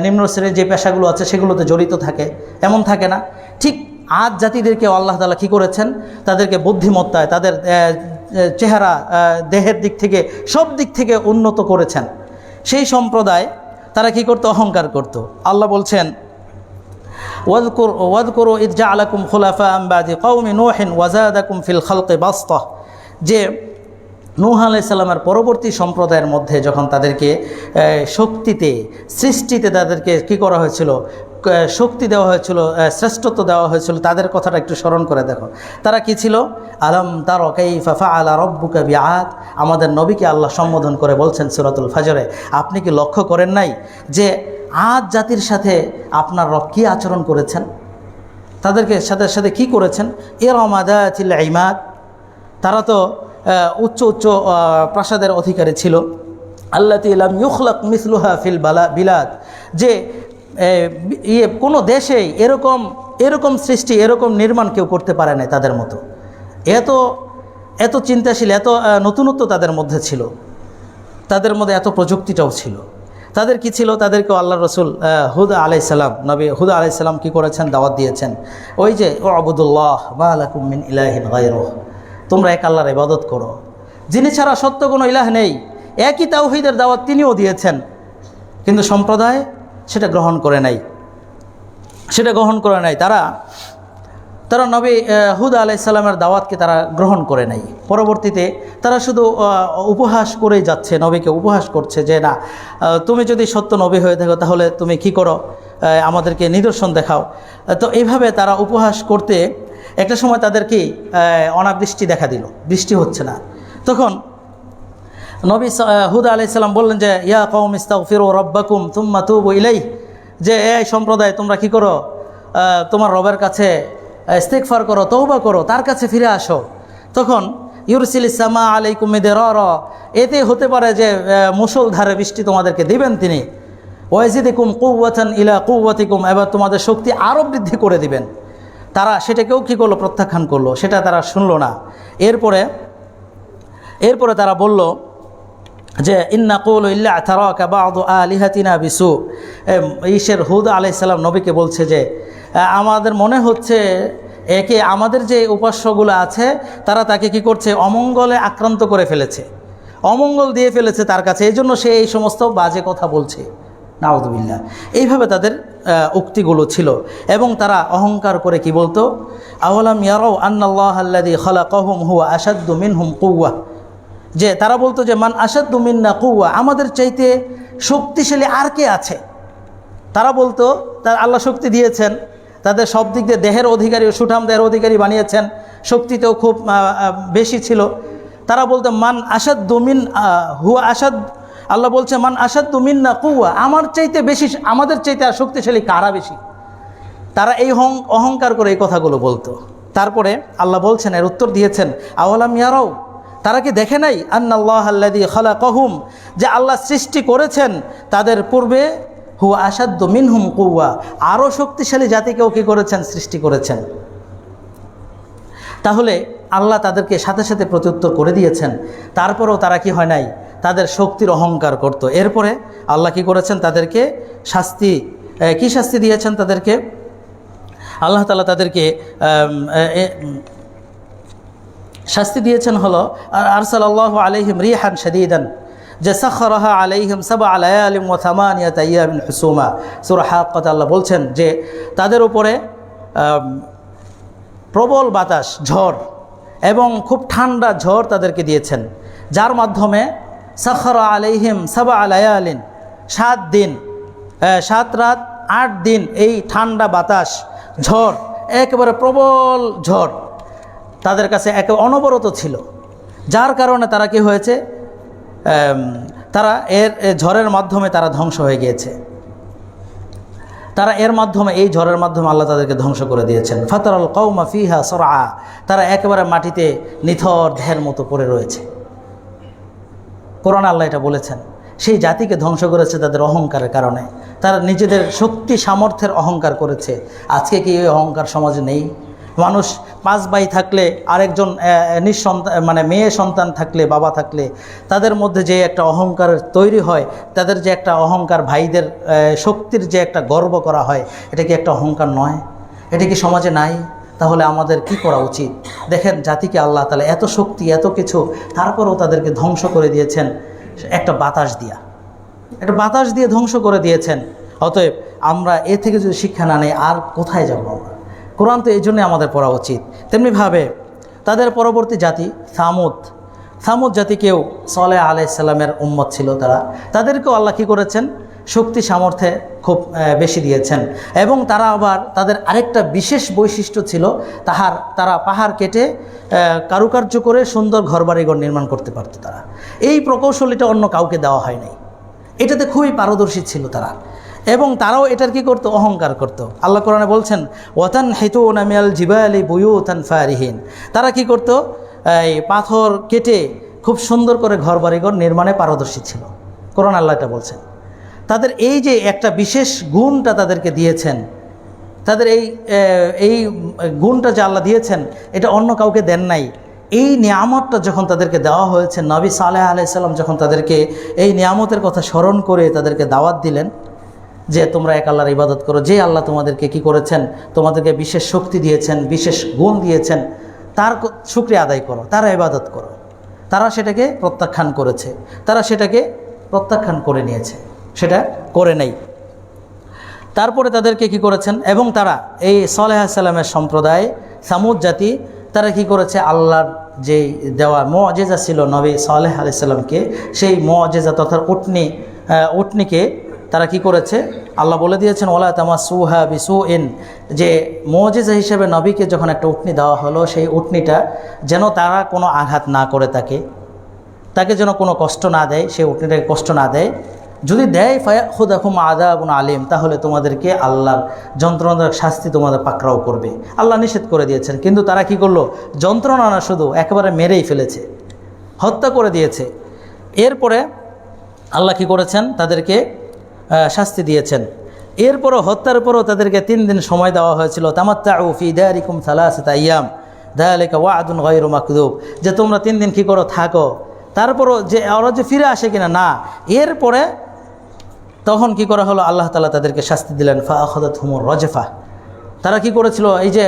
নিম্ন শ্রেণীর যে পেশাগুলো আছে সেগুলোতে জড়িত থাকে, এমন থাকে না? ঠিক আদ জাতিদেরকে আল্লাহ তাআলা কী করেছেন, তাদেরকে বুদ্ধিমত্তায়, তাদের চেহারা, দেহের দিক থেকে, সব দিক থেকে উন্নত করেছেন। সেই সম্প্রদায় তারা কি করতো? অহংকার করত। আল্লাহ বলছেন ওয়াযকুরু ইয জাআলাকুম খুলাফা মিন বাদি কওমি নূহিন ওয়া যাদাকুম ফিল খালকি বাসতাহ, যে নূহ আলাইহিস সালামের পরবর্তী সম্প্রদায়ের মধ্যে যখন তাদেরকে সৃষ্টিতে তাদেরকে কি করা হয়েছিল, শক্তি দেওয়া হয়েছিল, শ্রেষ্ঠত্ব দেওয়া হয়েছিল, তাদের কথাটা একটু স্মরণ করে দেখো। তারা কি ছিল? আলাম তারা কাইফা ফাআলা রাব্বুকা বিআদ, আমাদের নবীকে আল্লাহ সম্বোধন করে বলছেন সূরাতুল ফাজরে, আপনি কি লক্ষ্য করেন নাই যে আদ জাতির সাথে আপনার রব কী আচরণ করেছেন, তাদেরকে সাথে কি করেছেন? ইরমা যাতিল ইমাদ, তারা তো উচ্চ প্রাসাদের অধিকারী ছিল। আল্লাতী লাম ইউখলাক মিসলুহা ফিল বিলাদ, যে কোনো দেশেই এরকম সৃষ্টি, এরকম নির্মাণ কেউ করতে পারে না তাদের মতো। এত চিন্তাশীল, এত নতুনত্ব তাদের মধ্যে ছিল, তাদের মধ্যে এত প্রযুক্তিটাও ছিল। তাদের কি ছিল? তাদেরকেও আল্লাহ রসুল হুদ আলাইহিস সালাম, নবী হুদ আলাইহিস সালাম কী করেছেন? দাওয়াত দিয়েছেন। ওই যে উ'বুদুল্লাহ মা লাকুম মিন ইলাহিন গায়রুহ, তোমরা এক আল্লাহর ইবাদত করো, যিনি ছাড়া সত্য কোনো ইলাহ নেই। একই তাওহীদের দাওয়াত তিনিও দিয়েছেন, কিন্তু সম্প্রদায় সেটা গ্রহণ করে নাই। তারা নবী হুদ আলাইহিস সালামের দাওয়াতকে তারা গ্রহণ করে নাই। পরবর্তীতে তারা শুধু উপহাস করেই যাচ্ছে, নবীকে উপহাস করছে যে না, তুমি যদি সত্য নবী হয়ে থাকো তাহলে তুমি কি করো, আমাদেরকে নিদর্শন দেখাও। তো এইভাবে তারা উপহাস করতে একটা সময় তাদের কি অনাবৃষ্টি দেখা দিল, বৃষ্টি হচ্ছে না। তখন নবী হুদ আলাইহিস সালাম বললেন যে ইয়া কওম ইস্তাগফিরু রাব্বাকুম সুম্মা তুবু ইলাইহি, যে এই সম্প্রদায় তোমরা কি করো, তোমার রবের কাছে ইস্তিগফার করো, তওবা করো, তার কাছে ফিরে আসো। তখন ইউরসিলিস সামা আলাইকুম মিদরারা, এতে হতে পারে যে মুষলধারে বৃষ্টি তোমাদেরকে দিবেন তিনি। ওয়াজিদিকুম কুওয়াতান ইলা কুওয়াতিকুম, এবার তোমাদের শক্তি আরও বৃদ্ধি করে দিবেন। তারা সেটাকেও কী করলো? প্রত্যাখ্যান করলো, সেটা তারা শুনলো না। এরপরে তারা বলল যে ইন্না কুলু ইল্লা আতারাকা বা'দু আলিহাতিনা বিসু। ঈশের হুদ আলাইহিস সালাম নবীকে বলছে যে আমাদের মনে হচ্ছে একে আমাদের যে উপাস্যগুলো আছে তারা তাকে কি করছে? অমঙ্গলে আক্রান্ত করে ফেলেছে, অমঙ্গল দিয়ে ফেলেছে তার কাছে, এই জন্য সে এই সমস্ত বাজে কথা বলছে। নাউযুবিল্লাহ। এইভাবে তাদের উক্তিগুলো ছিল। এবং তারা অহংকার করে কি বলতো? আওয়ালাম ইয়ারাউ আন্নাল্লাহাল্লাযী খালাকাহুম হুয়া আশাদ্দু মিনহুম কুওয়া, যে তারা বলতো যে মান আশাদ্দু মিন্না কুওয়া, আমাদের চাইতে শক্তিশালী আর কে আছে? তারা বলতো তার আল্লাহ শক্তি দিয়েছেন, তাদের সব দিক দিয়ে দেহের অধিকারী, সুঠাম দেহের অধিকারী বানিয়েছেন, শক্তিতেও খুব বেশি ছিল। তারা বলতো মান আশাদ্দু মিন হুয়া আশাদ, আল্লাহ বলছে মান আশাদ্দু মিন্না কুওয়া, আমার চাইতে বেশি, আমাদের চাইতে আর শক্তিশালী কারা বেশি? তারা এই অহংকার করে এই কথাগুলো বলতো। তারপরে আল্লাহ বলছেন, এর উত্তর দিয়েছেন, আওয়ালাম ইয়ারাও, তারা কি দেখে নাই আন্নাল্লাহাল্লাযী খালাকাহুম, যে আল্লাহ সৃষ্টি করেছেন তাদের পূর্বে, হুয়া আশাদ্দু মিনহুম কুওয়া, আরও শক্তিশালী জাতিকেও কী করেছেন? সৃষ্টি করেছেন। তাহলে আল্লাহ তাদেরকে সাথে সাথে প্রত্যুত্তর করে দিয়েছেন। তারপরেও তারা কি হয় নাই? তাদের শক্তির অহংকার করত। এরপরে আল্লাহ কি করেছেন? তাদেরকে শাস্তি, কি শাস্তি দিয়েছেন তাদেরকে? আল্লাহ তাআলা তাদেরকে শাস্তি দিয়েছেন হলো আরসালাল্লাহু আলাইহিম রিহান শাদীদান, যে সাখরাহা আলাইহিম সাবআ লায়ালিন ওয়া থামানিয়াতা আইয়ামিন হুসুমা। সূরা হাক্কাত আল্লাহ বলছেন যে তাদের উপরে প্রবল বাতাস, ঝড় এবং খুব ঠান্ডা ঝড় তাদেরকে দিয়েছেন, যার মাধ্যমে সাখরা আলাইহিম সাবআ লায়ালিন, 7 দিন 7 রাত 8 দিন এই ঠান্ডা বাতাস, ঝড়, একেবারে প্রবল ঝড় তাদের কাছে একে অনবরত ছিল। যার কারণে তারা কি হয়েছে? তারা ঝড়ের মাধ্যমে তারা ধ্বংস হয়ে গিয়েছে। তারা এই ঝড়ের মাধ্যমে আল্লাহ তাদেরকে ধ্বংস করে দিয়েছেন। ফাতারাল কওমা ফিহা সরআ, তারা একেবারে মাটিতে নিথর দেহের মতো পড়ে রয়েছে। কোরআন আল্লাহ এটা বলেছেন, সেই জাতিকে ধ্বংস করেছে তাদের অহংকারের কারণে। তারা নিজেদের শক্তি সামর্থ্যের অহংকার করেছে। আজকে কি এই অহংকার সমাজে নেই? মানুষ 5 ভাই থাকলে, আরেকজন নিঃসন্তান মানে মেয়ে সন্তান থাকলে, বাবা থাকলে, তাদের মধ্যে যে একটা অহংকার তৈরি হয়, তাদের যে একটা অহংকার, ভাইদের শক্তির যে একটা গর্ব করা হয়, এটা কি একটা অহংকার নয়? এটা কি সমাজে নাই? তাহলে আমাদের কি করা উচিত? দেখেন জাতিকে আল্লাহ তাআলা এত শক্তি, এত কিছু, তারপরেও তাদেরকে ধ্বংস করে দিয়েছেন একটা বাতাস দিয়ে ধ্বংস করে দিয়েছেন। অতএব আমরা এ থেকে যদি শিক্ষা না নেই আর কোথায় যাব আমরা? কোরআন তো এই জন্যে আমাদের পড়া উচিত। তেমনিভাবে তাদের পরবর্তী জাতি সামুদ জাতিকেও সালেহ আলাইহিস সালামের উম্মত ছিল। তাদেরকেও আল্লাহ কী করেছেন? শক্তি সামর্থ্যে খুব বেশি দিয়েছেন। এবং তারা আবার তাদের আরেকটা বিশেষ বৈশিষ্ট্য ছিল, তারা পাহাড় কেটে কারুকার্য করে সুন্দর ঘরবাড়িঘর নির্মাণ করতে পারত। তারা এই প্রকৌশলীটা অন্য কাউকে দেওয়া হয় নাই। এটাতে খুবই পারদর্শী ছিল তারা। এবং তারাও এটার কি করতো? অহংকার করত। আল্লাহ কোরআনে বলছেন ওয়াতানহিতুনা মিনাল জিবালি বুয়ুতান ফারিহিন, তারা কি করত? এই পাথর কেটে খুব সুন্দর করে ঘরবাড়িঘর নির্মাণে পারদর্শী ছিল। কোরআন আল্লাহ এটা বলছেন। তাদের এই যে একটা বিশেষ গুণটা তাদেরকে দিয়েছেন, তাদের এই গুণটা যে আল্লাহ দিয়েছেন, এটা অন্য কাউকে দেন নাই। এই নিয়ামতটা যখন তাদেরকে দেওয়া হয়েছে, নবী সালেহ আলাইহিস সালাম যখন তাদেরকে এই নিয়ামতের কথা স্মরণ করে তাদেরকে দাওয়াত দিলেন যে তোমরা এক আল্লাহর ইবাদত করো, যে আল্লাহ তোমাদেরকে কি করেছেন? তোমাদেরকে বিশেষ শক্তি দিয়েছেন, বিশেষ গুণ দিয়েছেন, তার শুকরিয়া আদায় করো, তার ইবাদত করো। তারা সেটাকে প্রত্যাখ্যান করেছে, তারা সেটাকে প্রত্যাখ্যান করে নিয়েছে, সেটা করে নেই। তারপরে তাদেরকে কি করেছেন? এবং তারা এই সালেহ আলাইহিস সালামের সম্প্রদায় সামুদ জাতি, তারা কি করেছে? আল্লাহর যে দেওয়া মুআজিজা ছিল নবী সালেহ আলাইহিস সালামকে, সেই মুআজিজা তথা উটনিকে তারা কি করেছে? আল্লাহ বলে দিয়েছেন ওয়ালা তামাসসুহা বিসুইন, যে মুআজিজা হিসেবে নবীকে যখন একটা উটনি দেওয়া হলো, সেই উটনিটা যেন তারা কোনো আঘাত না করে, তাকে যেন কোনো কষ্ট না দেয়, সেই উটনিটাকে কষ্ট না দেয়। যদি দেয় ফায়াখুযাকুম আযাবুন আলিম, তাহলে তোমাদেরকে আল্লাহর যন্ত্রণাদায়ক শাস্তি তোমাদের পাকড়াও করবে। আল্লাহ নিষেধ করে দিয়েছেন, কিন্তু তারা কি করলো? যন্ত্রণা না, শুধু একেবারে মেরেই ফেলেছে, হত্যা করে দিয়েছে। এরপরে আল্লাহ কি করেছেন? তাদেরকে শাস্তি দিয়েছেন। এরপরও হত্যার পরও তাদেরকে 3 দিন সময় দেওয়া হয়েছিল। তামাত্তাউ ফি দারিকুম সালাসাতা আইয়াম যালিকা ওয়া'দুন গায়রু মাকযুব, যে তোমরা 3 দিন কি করো? থাকো। তারপরও যে ওরা যে ফিরে আসে কিনা, না। এরপরে তখন কি করা হলো? আল্লাহ তাআলা তাদেরকে শাস্তি দিলেন। ফাআখাযাতহুমুর রাজফা, তারা কি করেছিল? এই যে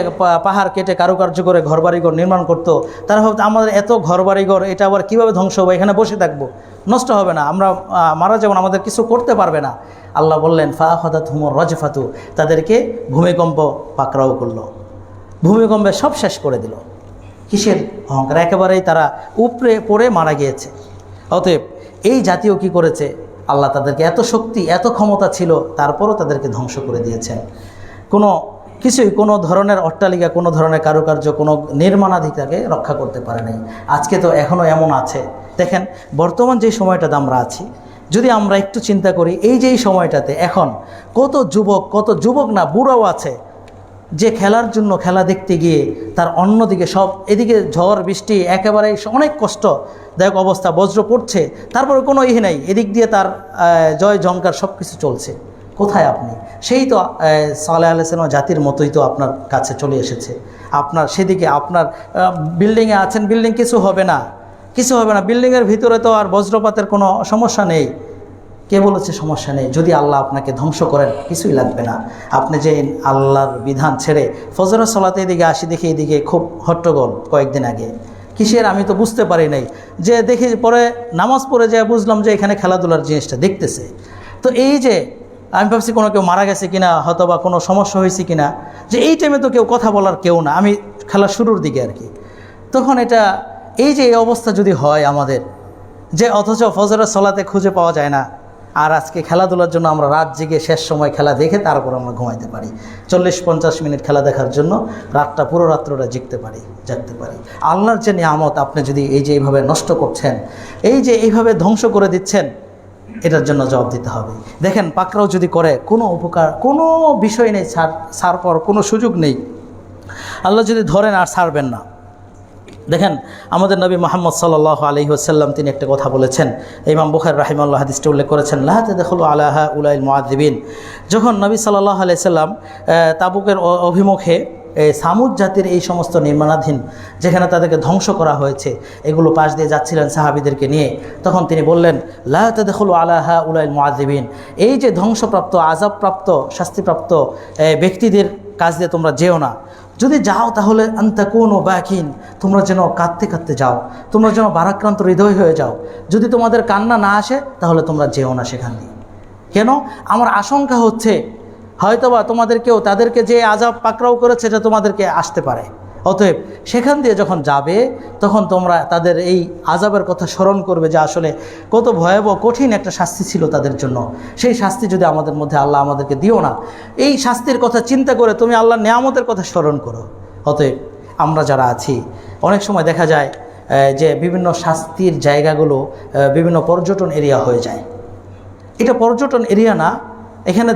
পাহাড় কেটে কারুকার্য করে ঘরবাড়িঘর নির্মাণ করতো, তারা ভাবতো আমাদের এত ঘরবাড়িঘর, এটা আবার কীভাবে ধ্বংস হবে? এখানে বসে থাকবো, নষ্ট হবে না, আমরা মারা যাবো না, আমাদের কিছু করতে পারবে না। আল্লাহ বললেন ফাআখাযাতহুমুর রাজফাতু, তাদেরকে ভূমিকম্প পাকড়াও করলো, ভূমিকম্পে সব শেষ করে দিল। কিসের অহংকার? একেবারেই তারা উপরে পড়ে মারা গিয়েছে। অতএব এই জাতীয় কি করেছে? আল্লাহ তাদেরকে এত শক্তি, এত ক্ষমতা ছিল, তারপরও তাদেরকে ধ্বংস করে দিয়েছেন। কোনো ধরনের অট্টালিকা, কোনো ধরনের কারুকার্য, কোনো নির্মাণাধিকারকে রক্ষা করতে পারে নাই। আজকে তো এখনও এমন আছে। দেখেন বর্তমান যে সময়টাতে আমরা আছি, যদি আমরা একটু চিন্তা করি, এই যে এই সময়টাতে এখন কত যুবক না, বুড়াও আছে, যে খেলার জন্য খেলা দেখতে গিয়ে তার অন্যদিকে সব, এদিকে ঝড় বৃষ্টি, একেবারেই অনেক কষ্টদায়ক অবস্থা, বজ্র পড়ছে, তারপরে কোনো নাই, এদিক দিয়ে তার জয় জঙ্কার সব কিছু চলছে। কোথায় আপনি? সেই তো সালেহ আলাইহিস সালাম জাতির মতোই তো আপনার কাছে চলে এসেছে। আপনার সেদিকে আপনার বিল্ডিংয়ে আছেন, বিল্ডিং কিছু হবে না, বিল্ডিংয়ের ভিতরে তো আর বজ্রপাতের কোনো সমস্যা নেই। কে বলেছে সমস্যা নেই? যদি আল্লাহ আপনাকে ধ্বংস করেন, কিছুই লাগবে না। আপনি যে আল্লাহর বিধান ছেড়ে ফজরের সালাতে এদিকে আসি, দেখি এদিকে খুব হট্টগোল কয়েকদিন আগে, কিসের আমি তো বুঝতে পারি নাই, যে দেখি পরে নামাজ পড়ে যায় বুঝলাম যে এখানে খেলাধুলার জিনিসটা দেখতেছে। তো এই যে আমি ভাবছি কোনো কেউ মারা গেছে কিনা, হয়তো বা কোনো সমস্যা হয়েছে কিনা, যে এই টাইমে তো কেউ কথা বলার কেউ না, আমি খেলার শুরুর দিকে আর কি। তখন এটা এই যে এই অবস্থা যদি হয় আমাদের, যে অথচ ফজরের সালাতে খুঁজে পাওয়া যায় না, আর আজকে খেলাধুলার জন্য আমরা রাত জেগে শেষ সময় খেলা দেখে তারপর আমরা ঘুমাইতে পারি, 40-50 মিনিট খেলা দেখার জন্য রাতটা, পুরো রাত্রটা জাগতে পারি। আল্লাহর যে নিয়ামত আপনি যদি এই যে এইভাবে নষ্ট করছেন, এই যে এইভাবে ধ্বংস করে দিচ্ছেন, এটার জন্য জবাব দিতে হবে। দেখেন পাকড়াও যদি করে, কোনো উপকার, কোনো বিষয় নেই, ছাড় পর কোনো সুযোগ নেই। আল্লাহ যদি ধরেন আর ছাড়বেন না। দেখেন আমাদের নবী মুহাম্মদ সাল্লাল্লাহু আলাইহি ওয়াসাল্লাম তিনি একটা কথা বলেছেন, ইমাম বুখারী রাহিমাহুল্লাহ হাদিসটি উল্লেখ করেছেন, লা তাদখুলু আলা হাউলাইল মুআযযিবিন। যখন নবী সাল্লাল্লাহু আলাইহি ওয়াসাল্লাম তাবুকের অভিমুখে সামুদ জাতির এই সমস্ত নির্মাণাধীন যেখানে তাদেরকে ধ্বংস করা হয়েছে, এগুলো পাশ দিয়ে যাচ্ছিলেন সাহাবীদেরকে নিয়ে, তখন তিনি বললেন, লা তাদখুলু আলা হাউলাইল মুআযযিবিন, এই যে ধ্বংসপ্রাপ্ত, আযাবপ্রাপ্ত, শাস্তিপ্রাপ্ত ব্যক্তিদের কাছ দিয়ে তোমরা যেও না। যদি যাও তাহলে আনতাকুনু বাকিন, তোমরা যেন কাঁদতে কাঁদতে যাও, তোমরা যেন ভারাক্রান্ত হৃদয় হয়ে যাও। যদি তোমাদের কান্না না আসে তাহলে তোমরা যেও না সেখান দিয়ে। কেন? আমার আশঙ্কা হচ্ছে হয়তোবা তোমাদেরকেও তাদেরকে যে আযাব পাকড়াও করেছে এটা তোমাদেরকে আসতে পারে। অতএব সেখান দিয়ে যখন যাবে তখন তোমরা তাদের এই আযাবের কথা স্মরণ করবে, যে আসলে কত ভয়াবহ কঠিন একটা শাস্তি ছিল তাদের জন্য। সেই শাস্তি যদি আমাদের মধ্যে আল্লাহ আমাদেরকে দিও না, এই শাস্তির কথা চিন্তা করে তুমি আল্লাহর নিয়ামতের কথা স্মরণ করো। অতএব আমরা যারা আছি, অনেক সময় দেখা যায় যে বিভিন্ন শাস্তির জায়গাগুলো বিভিন্ন পর্যটন এরিয়া হয়ে যায়। এটা পর্যটন এরিয়া না, এখানে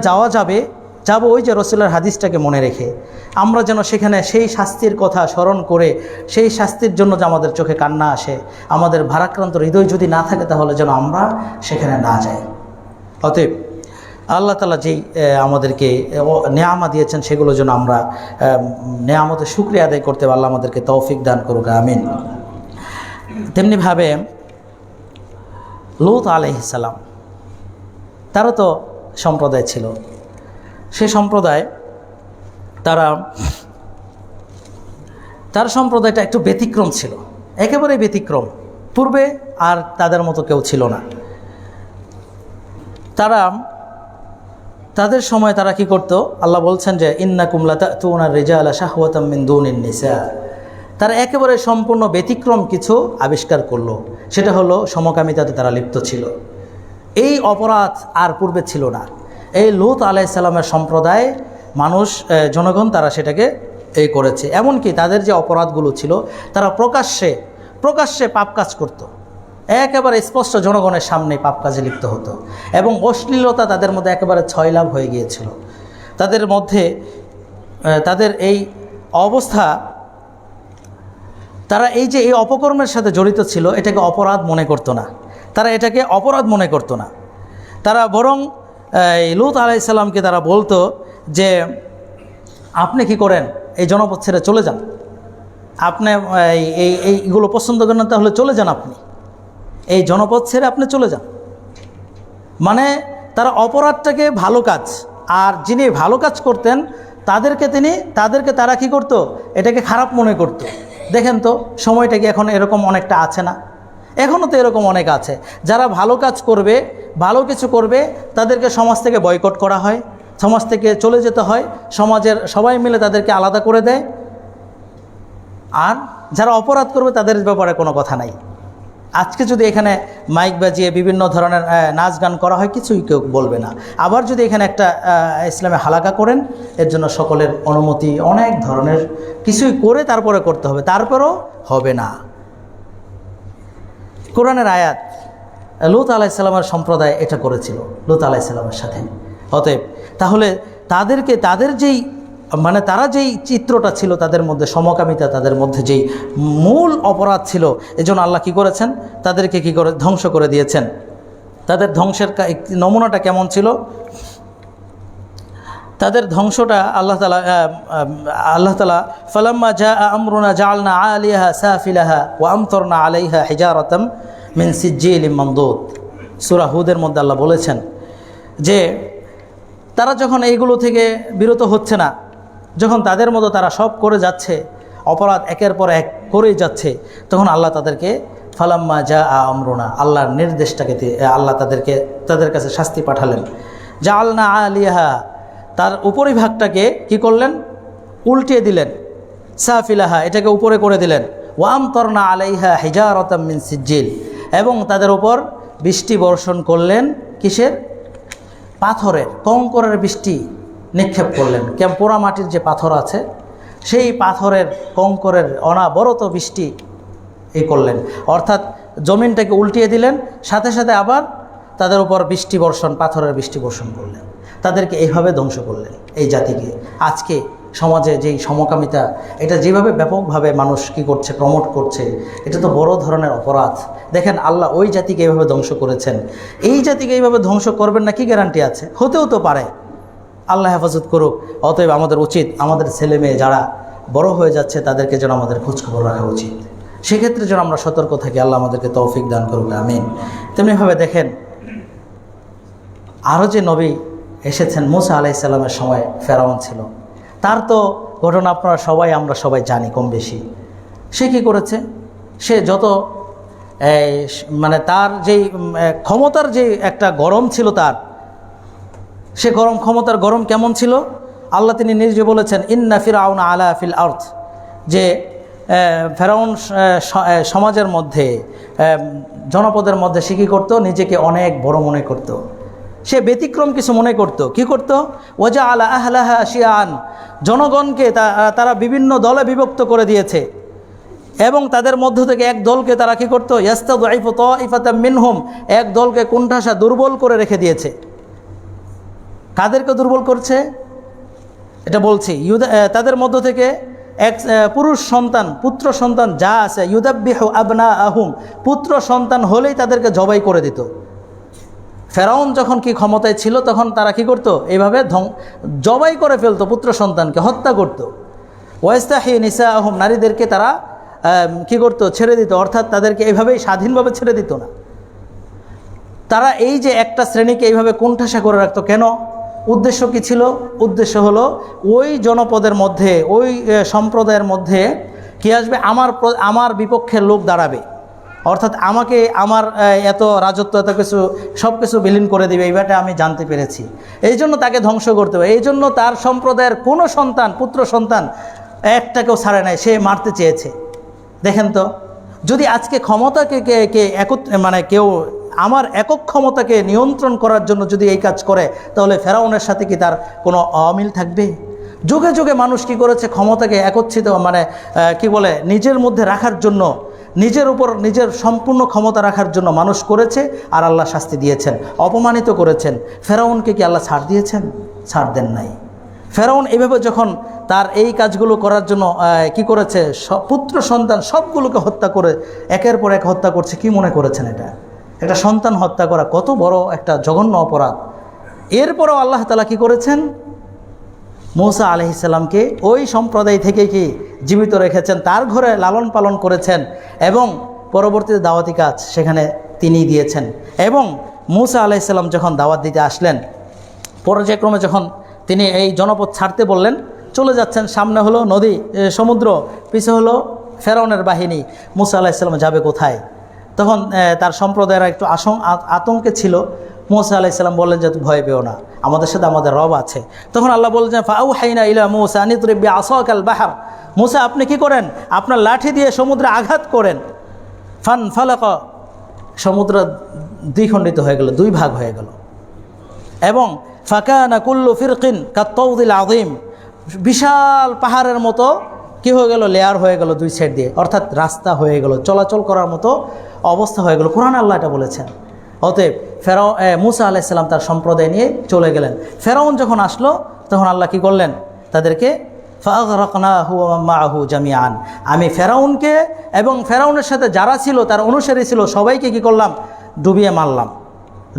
যাবো ওই যে রাসূলের হাদিসটাকে মনে রেখে, আমরা যেন সেখানে সেই শাস্তির কথা স্মরণ করে, সেই শাস্তির জন্য যে আমাদের চোখে কান্না আসে, আমাদের ভারাক্রান্ত হৃদয় যদি না থাকে, তাহলে যেন আমরা সেখানে না যাই। অতএব আল্লাহ তাআলা যেই আমাদেরকে নেয়ামত দিয়েছেন, সেগুলো যেন আমরা নেয়ামতের শুকরিয়া আদায় করতে পারি। আল্লাহ আমাদেরকে তৌফিক দান করুক, আমিন। তেমনিভাবে লূত আলাইহিস সালাম, তারও তো সম্প্রদায় ছিল। সে সম্প্রদায় তার সম্প্রদায়টা একটু ব্যতিক্রম ছিল, একেবারেই ব্যতিক্রম। পূর্বে আর তাদের মতো কেউ ছিল না। তাদের সময় তারা কি করত? আল্লাহ বলছেন যে ইন্নাকুম লাতাতুনা রিজালা শাহওয়াতাম মিন দুনিন নিসা। তারা একেবারে সম্পূর্ণ ব্যতিক্রম কিছু আবিষ্কার করলো, সেটা হলো সমকামিতাতে তারা লিপ্ত ছিল। এই অপরাধ আর পূর্বে ছিল না। এই লূত আলাইহিস সালামের সম্প্রদায় জনগণ তারা সেটাকে করেছে। এমনকি তাদের যে অপরাধগুলো ছিল, তারা প্রকাশ্যে পাপ কাজ করত। একেবারে স্পষ্ট জনগণের সামনে পাপ কাজে লিপ্ত হতো এবং অশ্লীলতা তাদের মধ্যে একেবারে ছয়লাভ হয়ে গিয়েছিল। তাদের মধ্যে তাদের এই অবস্থা, তারা এই যে এই অপকর্মের সাথে জড়িত ছিল এটাকে অপরাধ মনে করতো না, তারা এটাকে অপরাধ মনে করতো না। তারা বরং লূত আলাইহিস সালামকে তারা বলতো যে আপনি কি করেন, এই জনপদ ছেড়ে চলে যান, আপনি এইগুলো পছন্দ করেন না তাহলে চলে যান, আপনি এই জনপদ ছেড়ে আপনি চলে যান। মানে তারা অপরাধটাকে ভালো কাজ, আর যিনি ভালো কাজ করতেন তাদেরকে তারা কি করত, এটাকে খারাপ মনে করত। দেখেন তো সময়টা কি এখন এরকম অনেকটা আছে না? এখনও তো এরকম অনেক আছে, যারা ভালো কাজ করবে, ভালো কিছু করবে, তাদেরকে সমাজ থেকে বয়কট করা হয়, সমাজ থেকে চলে যেতে হয়, সমাজের সবাই মিলে তাদেরকে আলাদা করে দেয়। আর যারা অপরাধ করবে তাদের ব্যাপারে কোনো কথা নাই। আজকে যদি এখানে মাইক বাজিয়ে বিভিন্ন ধরনের নাচ গান করা হয়, কিছুই কেউ বলবে না। আবার যদি এখানে একটা ইসলামে হালাকা করেন, এর জন্য সকলের অনুমতি, অনেক ধরনের কিছুই করে তারপরে করতে হবে, তারপরেও হবে না। কোরআনের আয়াত, লূত আলাইহিস সালামের সম্প্রদায় এটা করেছিল লূত আলাইহিস সালামের সাথে। অতএব তাহলে তাদের যেই তারা যেই চিত্রটা ছিল তাদের মধ্যে, সমকামিতা তাদের মধ্যে যেই মূল অপরাধ ছিল, এজন্য আল্লাহ কি করেছেন, তাদেরকে কি করে ধ্বংস করে দিয়েছেন। তাদের ধ্বংসের নমুনাটা কেমন ছিল? তাদের ধ্বংসটা আল্লাহ তাআলা ফালাম্মা জাআ আমরুনা জাআলনা আলিয়াহা সাফিলাহা ওয়া আমতারনা আলাইহা হিজারাতাম মিন সিজ্জিলিম মামদুদ। সূরা হুদের মধ্যে আল্লাহ বলেছেন যে তারা যখন এইগুলো থেকে বিরত হচ্ছে না, যখন তাদের মতো তারা সব করে যাচ্ছে, অপরাধ একের পর এক করেই যাচ্ছে, তখন আল্লাহ তাদেরকে ফালাম্মা জাআ আমরুনা, আল্লাহর নির্দেশটাকে আল্লাহ তাদের কাছে শাস্তি পাঠালেন। জাআলনা আলিয়াহা, তার উপরিভাগটাকে কি করলেন, উল্টিয়ে দিলেন, সাফিলাহা, এটাকে উপরে করে দিলেন, ওয়া আমতারনা আলাইহা হিজারাতাম মিন সিজ্জিল, এবং তাদের উপর বৃষ্টি বর্ষণ করলেন, কিসের, পাথরের, কঙ্করের বৃষ্টি নিক্ষেপ করলেন। পোড়া মাটির যে পাথর আছে সেই পাথরের, কঙ্করের অনাবরত বৃষ্টি করলেন, অর্থাৎ জমিনটাকে উল্টিয়ে দিলেন, সাথে সাথে আবার তাদের উপর বৃষ্টি বর্ষণ, পাথরের বৃষ্টি বর্ষণ করলেন, তাদেরকে এইভাবে ধ্বংস করলেন এই জাতিকে। আজকে সমাজে যেই সমকামিতা, এটা যেভাবে ব্যাপকভাবে মানুষ কি করছে, প্রমোট করছে, এটা তো বড় ধরনের অপরাধ। দেখেন আল্লাহ ওই জাতিকে এইভাবে ধ্বংস করেছেন, এই জাতিকে এইভাবে ধ্বংস করবেন না কি গ্যারান্টি আছে? হতেও তো পারে, আল্লাহ হেফাজত করুক। অতএব আমাদের উচিত, আমাদের ছেলে মেয়ে যারা বড় হয়ে যাচ্ছে তাদেরকে যেন আমাদের খোঁজখবর রাখা উচিত, সেক্ষেত্রে যেন আমরা সতর্ক থাকি। আল্লাহ আমাদেরকে তৌফিক দান করুক, আমিন। তেমনিভাবে দেখেন আরও যে নবী এসেছেন, মুসা আলাইহিস সালামের সময় ফেরাউন ছিল, তার তো ঘটনা আপনারা আমরা সবাই জানি কম বেশি। সে কী করেছে, সে যত তার যেই ক্ষমতার যে একটা গরম ছিল, সে ক্ষমতার গরম কেমন ছিল, আল্লাহ তিনি নিজে বলেছেন ইন্না ফিরআউনা আলা ফিল আরদ, যে ফেরাউন সমাজের মধ্যে, জনপদের মধ্যে সে কী করতো, নিজেকে অনেক বড় মনে করত, সে ব্যতিক্রম কিছু মনে করত। কি করত, ওয়াজা আলা আহলাহা শিয়ান, জনগণকে তারা বিভিন্ন দলে বিভক্ত করে দিয়েছে, এবং তাদের মধ্য থেকে এক দলকে তারা কি করত, ইয়াস্তাযইফু তাইফাতাম মিনহুম, এক দলকে কোণঠাসা দুর্বল করে রেখে দিয়েছে। কাদেরকে দুর্বল করছে এটা বলছি, তাদের মধ্য থেকে এক পুরুষ সন্তান, পুত্র সন্তান যা আছে, ইউদাব্বিহু আবনাআহুম, পুত্র সন্তান হলেই তাদেরকে জবাই করে দিত। ফেরাউন যখন কি ক্ষমতায় ছিল তখন তারা কি করত, এইভাবে জবাই করে ফেলতো, পুত্র সন্তানকে হত্যা করত। ওয়াস্তাহি নিসাআহুম, নারীদেরকে তারা কি করত, ছেড়ে দিত, অর্থাৎ তাদেরকে এইভাবেই স্বাধীনভাবে ছেড়ে দিত না। তারা এই যে একটা শ্রেণীকে এইভাবে কোণঠাসা করে রাখতো, কেন, উদ্দেশ্য কি ছিল? উদ্দেশ্য হলো ওই জনপদের মধ্যে, ওই সম্প্রদায়ের মধ্যে কি আসবে, আমার বিপক্ষের লোক দাঁড়াবে, অর্থাৎ আমাকে আমার এত রাজত্ব, এত কিছু সব কিছু বিলীন করে দেবে, এইভাবে আমি জানতে পেরেছি, এই জন্য তাকে ধ্বংস করতে হবে। এই জন্য তার সম্প্রদায়ের কোনো সন্তান, পুত্র সন্তান একটাকেও ছাড়ে নাই, সে মারতে চেয়েছে। দেখেন তো, যদি আজকে ক্ষমতাকে কেউ আমার একক ক্ষমতাকে নিয়ন্ত্রণ করার জন্য যদি এই কাজ করে, তাহলে ফেরাউনের সাথে কি তার কোনো অমিল থাকবে? যুগে যুগে মানুষ কি করেছে, ক্ষমতাকে একত্রিত কি বলে নিজের মধ্যে রাখার জন্য নিজের উপর নিজের সম্পূর্ণ ক্ষমতা রাখার জন্য মানুষ করেছে, আর আল্লাহ শাস্তি দিয়েছেন, অপমানিত করেছেন। ফেরাউনকে কি আল্লাহ ছাড় দিয়েছেন? ছাড় দেন নাই। ফেরাউন এইভাবে যখন তার এই কাজগুলো করার জন্য কি করেছে, পুত্র সন্তান সবগুলোকে হত্যা করে একের পর এক হত্যা করছে, কি মনে করেছেন এটা? একটা সন্তান হত্যা করা কত বড় একটা জঘন্য অপরাধ। এরপরও আল্লাহ তাআলা কি করেছেন? মূসা আলাইহিস সালামকে ওই সম্প্রদায় থেকে কি জীবিত রেখেছেন, তার ঘরে লালন পালন করেছেন, এবং পরবর্তীতে দাওয়াতি কাজ সেখানে তিনিই দিয়েছেন। এবং মূসা আলাইহিস সালাম যখন দাওয়াত দিতে আসলেন, পর্যায়ক্রমে যখন তিনি এই জনপদ ছাড়তে বললেন, চলে যাচ্ছেন, সামনে হলো নদী, সমুদ্র, পিছে হলো ফেরাউনের বাহিনী, মূসা আলাইহিস সালাম যাবে কোথায়? তখন তার সম্প্রদায়ের একটু আতঙ্কে ছিল। মূসা আলাইহিস সালাম বললেন যে ভয় পেও না, আমাদের সাথে আমাদের রব আছে। তখন আল্লাহ বলছেন ফাআউহাইনা ইলা মূসা আন ইদরিব বিআসাকাল বাহর, মূসা আপনি কি করেন? আপনার লাঠি দিয়ে সমুদ্রে আঘাত করেন। ফানফালাকা, সমুদ্র দ্বিখণ্ডিত হয়ে গেল, দুই ভাগ হয়ে গেল। এবং ফাকানা কুল্লু ফিরকিন কাত্তাউদিল আযীম, বিশাল পাহাড়ের মতো কি হয়ে গেল, লেয়ার হয়ে গেল দুই সাইড দিয়ে, অর্থাৎ রাস্তা হয়ে গেল, চলাচল করার মতো অবস্থা হয়ে গেল। কোরআনে আল্লাহ এটা বলেছেন। অতএব মূসা আলাইহিস সালাম তার সম্প্রদায় নিয়ে চলে গেলেন। ফেরাউন যখন আসলো, তখন আল্লাহ কি করলেন? তাদেরকে ফাআগরাকনাহু ওয়া মান মাআহু জামিআন, আমি ফেরাউনকে এবং ফেরাউনের সাথে যারা ছিল, তার অনুসারী ছিল, সবাইকে কি করলাম? ডুবিয়ে মারলাম,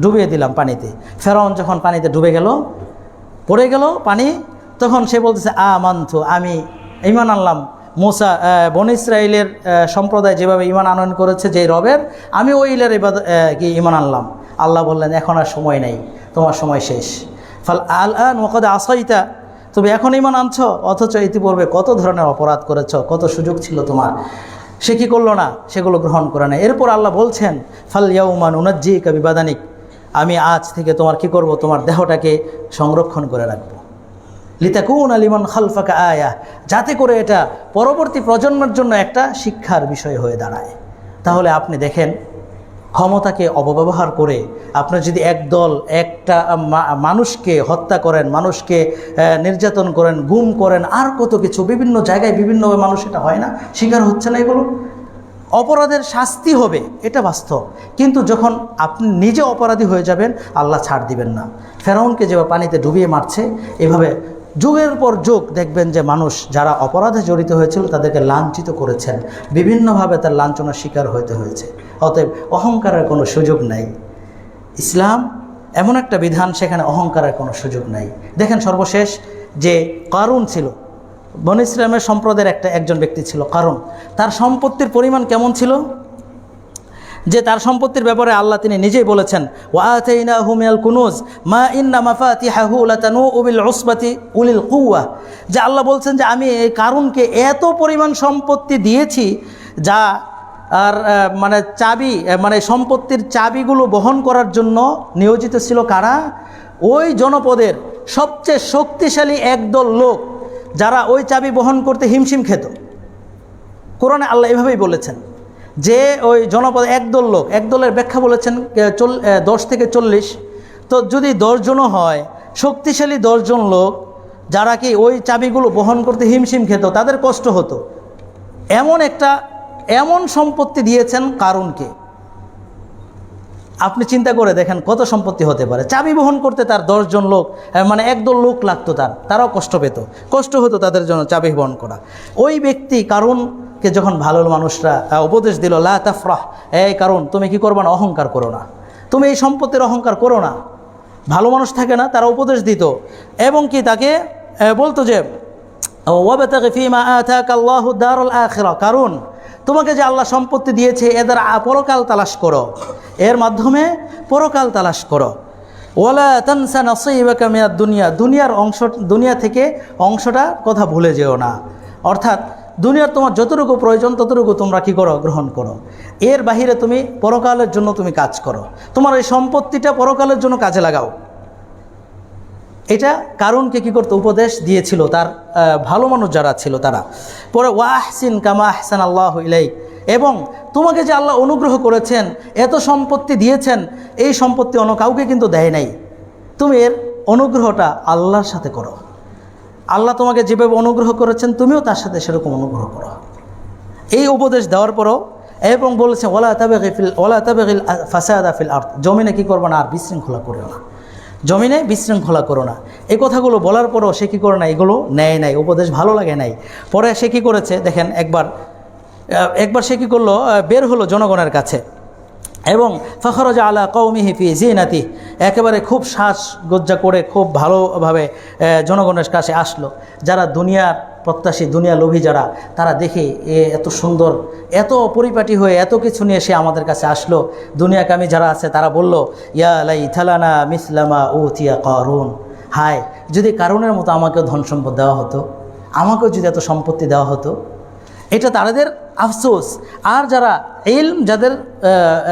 ডুবিয়ে দিলাম পানিতে। ফেরাউন যখন পানিতে ডুবে গেল, পড়ে গেল পানি, তখন সে বলতেছে আমানতু, আমি ঈমান আনলাম। মূসা বনী ইসরাইলের সম্প্রদায় যেভাবে ঈমান আনয়ন করেছে যে রবের, আমি ওই ইলের কি ঈমান আনলাম। আল্লাহ বললেন এখন আর সময় নেই, তোমার সময় শেষ। ফাল আলআন ওয়া কাদ আসাইতা, তুমি এখন ঈমান আনছো, অথচ ইতিপূর্বে কত ধরনের অপরাধ করেছো, কত সুযোগ ছিল তোমার। সে কি করলো না? সেগুলো গ্রহণ করে না। এরপর আল্লাহ বলছেন ফাল ইয়াউমা নুনাজ্জিকা বিবাদানিক, আমি আজ থেকে তোমার কি করব? তোমার দেহটাকে সংরক্ষণ করে রাখবো। লিতাকুনা লিমান খালফাকা আয়া, যাতে করে এটা পরবর্তী প্রজন্মের জন্য একটা শিক্ষার বিষয় হয়ে দাঁড়ায়। তাহলে আপনি দেখেন, ক্ষমতাকে অপব্যবহার করে আপনি যদি একদল একটা মানুষকে হত্যা করেন, মানুষকে নির্যাতন করেন, গুম করেন, আর কত কিছু, বিভিন্ন জায়গায় বিভিন্নভাবে মানুষ এটা হয় না, শিকার হচ্ছে না, এগুলো অপরাধের শাস্তি হবে, এটা বাস্তব। কিন্তু যখন আপনি নিজে অপরাধী হয়ে যাবেন, আল্লাহ ছাড় দিবেন না। ফেরাউনকে যেভাবে পানিতে ডুবিয়ে মারছে, এভাবে যুগের পর যুগ দেখবেন যে মানুষ যারা অপরাধে জড়িত হয়েছিল তাদেরকে লাঞ্ছিত করেছেন, বিভিন্নভাবে তার লাঞ্ছনার শিকার হতে হয়েছে। অতএব অহংকারের কোনো সুযোগ নাই। ইসলাম এমন একটা বিধান, সেখানে অহংকারের কোনো সুযোগ নাই। দেখেন সর্বশেষ যে কারুন ছিল, বনী ইসরাইলের সম্প্রদায়ের একজন ব্যক্তি ছিল কারুন। তার সম্পত্তির পরিমাণ কেমন ছিল, যে তার সম্পত্তির ব্যাপারে আল্লাহ তিনি নিজেই বলেছেন ওয়া আতাইনাহু মিনাল কুনুজ মা ইন্না মাফাতিহাহু লাতানূউ বিল উসবাতি উলিল কুওয়া, যে আল্লাহ বলছেন যে আমি এই কারুনকে এত পরিমাণ সম্পত্তি দিয়েছি, যা আর মানে চাবি, মানে সম্পত্তির চাবিগুলো বহন করার জন্য নিয়োজিত ছিল কারা? ওই জনপদের সবচেয়ে শক্তিশালী একদল লোক, যারা ওই চাবি বহন করতে হিমশিম খেত। কোরআনে আল্লাহ এভাবেই বলেছেন যে ওই জনপদ একদল লোক, একদলের ব্যাখ্যা বলেছেন 10 থেকে 40, তো যদি 10 জনও হয়, শক্তিশালী 10 জন লোক যারা কি ওই চাবিগুলো বহন করতে হিমশিম খেত, তাদের কষ্ট হতো। এমন সম্পত্তি দিয়েছেন কারুনকে। আপনি চিন্তা করে দেখেন কত সম্পত্তি হতে পারে। চাবি বহন করতে তার 10 জন লোক, মানে একদল লোক লাগতো, তারাও কষ্ট পেত, কষ্ট হতো তাদের জন্য চাবি বহন করা। ওই ব্যক্তি কারুনকে যখন ভালো মানুষরা উপদেশ দিল, লা তাফরাহ, এই কারুন তুমি কি করবা না, অহংকার করো না, তুমি এই সম্পত্তির অহংকার করো না। ভালো মানুষ থাকে না, তারা উপদেশ দিত এবং কি তাকে বলতো যে ওয়াবতাগি ফীমা আতাকাল্লাহু দারুল আখিরা, কারুন তোমাকে যে আল্লাহ সম্পত্তি দিয়েছে এদের পরকাল তালাশ করো, এর মাধ্যমে পরকাল তালাশ করো। ওয়ালা তানসা নাসীবাকা মিনাদ দুনিয়া, দুনিয়া থেকে অংশটা কথা ভুলে যেও না। অর্থাৎ দুনিয়ার তোমার যতটুকু প্রয়োজন ততটুকু তোমরা কি করো, গ্রহণ করো। এর বাহিরে তুমি পরকালের জন্য তুমি কাজ করো, তোমার এই সম্পত্তিটা পরকালের জন্য কাজে লাগাও। এটা কারুনকে কি করতে উপদেশ দিয়েছিল তার ভালো মানুষ যারা ছিল তারা। পরে ওয়াহসিন কামা আহসান আল্লাহু ইলাইক, এবং তোমাকে যে আল্লাহ অনুগ্রহ করেছেন, এত সম্পত্তি দিয়েছেন, এই সম্পত্তি অন্য কাউকে কিন্তু দেয় নাই, তুমি এর অনুগ্রহটা আল্লাহর সাথে করো। আল্লাহ তোমাকে যেভাবে অনুগ্রহ করেছেন তুমিও তার সাথে সেরকম অনুগ্রহ করো। এই উপদেশ দেওয়ার পরও এবং বলেছে ওয়ালা তাবগিল ফাসাদা ফিল আরদ, জমিনে কী করবো না, আর বিশৃঙ্খলা করো না, জমিনে বিশৃঙ্খলা করো না। এই কথাগুলো বলার পরও সে কী করে না, এগুলো নেয় নাই, উপদেশ ভালো লাগে নাই। পরে সে কী করেছে দেখেন, একবার সে কী করলো, বের হলো জনগণের কাছে এবং ফখরজ আলা কওমিহি ফি জিনাতি, একেবারে খুব সাজগজ্জা করে খুব ভালোভাবে জনগণের কাছে আসলো। যারা দুনিয়ার প্রত্যাশী, দুনিয়া লোভী যারা, তারা দেখে এত সুন্দর, এত পরিপাটি হয়ে এত কিছু নিয়ে সে আমাদের কাছে আসলো। দুনিয়াকামী যারা আছে তারা বলল, ইয়া লাইতালানা মিসলামা উতিয়া কারুন, হায় যদি কারুনের মতো আমাকেও ধন সম্পদ দেওয়া হতো, আমাকেও যদি এত সম্পত্তি দেওয়া হতো। এটা তাদের আফসোস। আর যারা ইলম,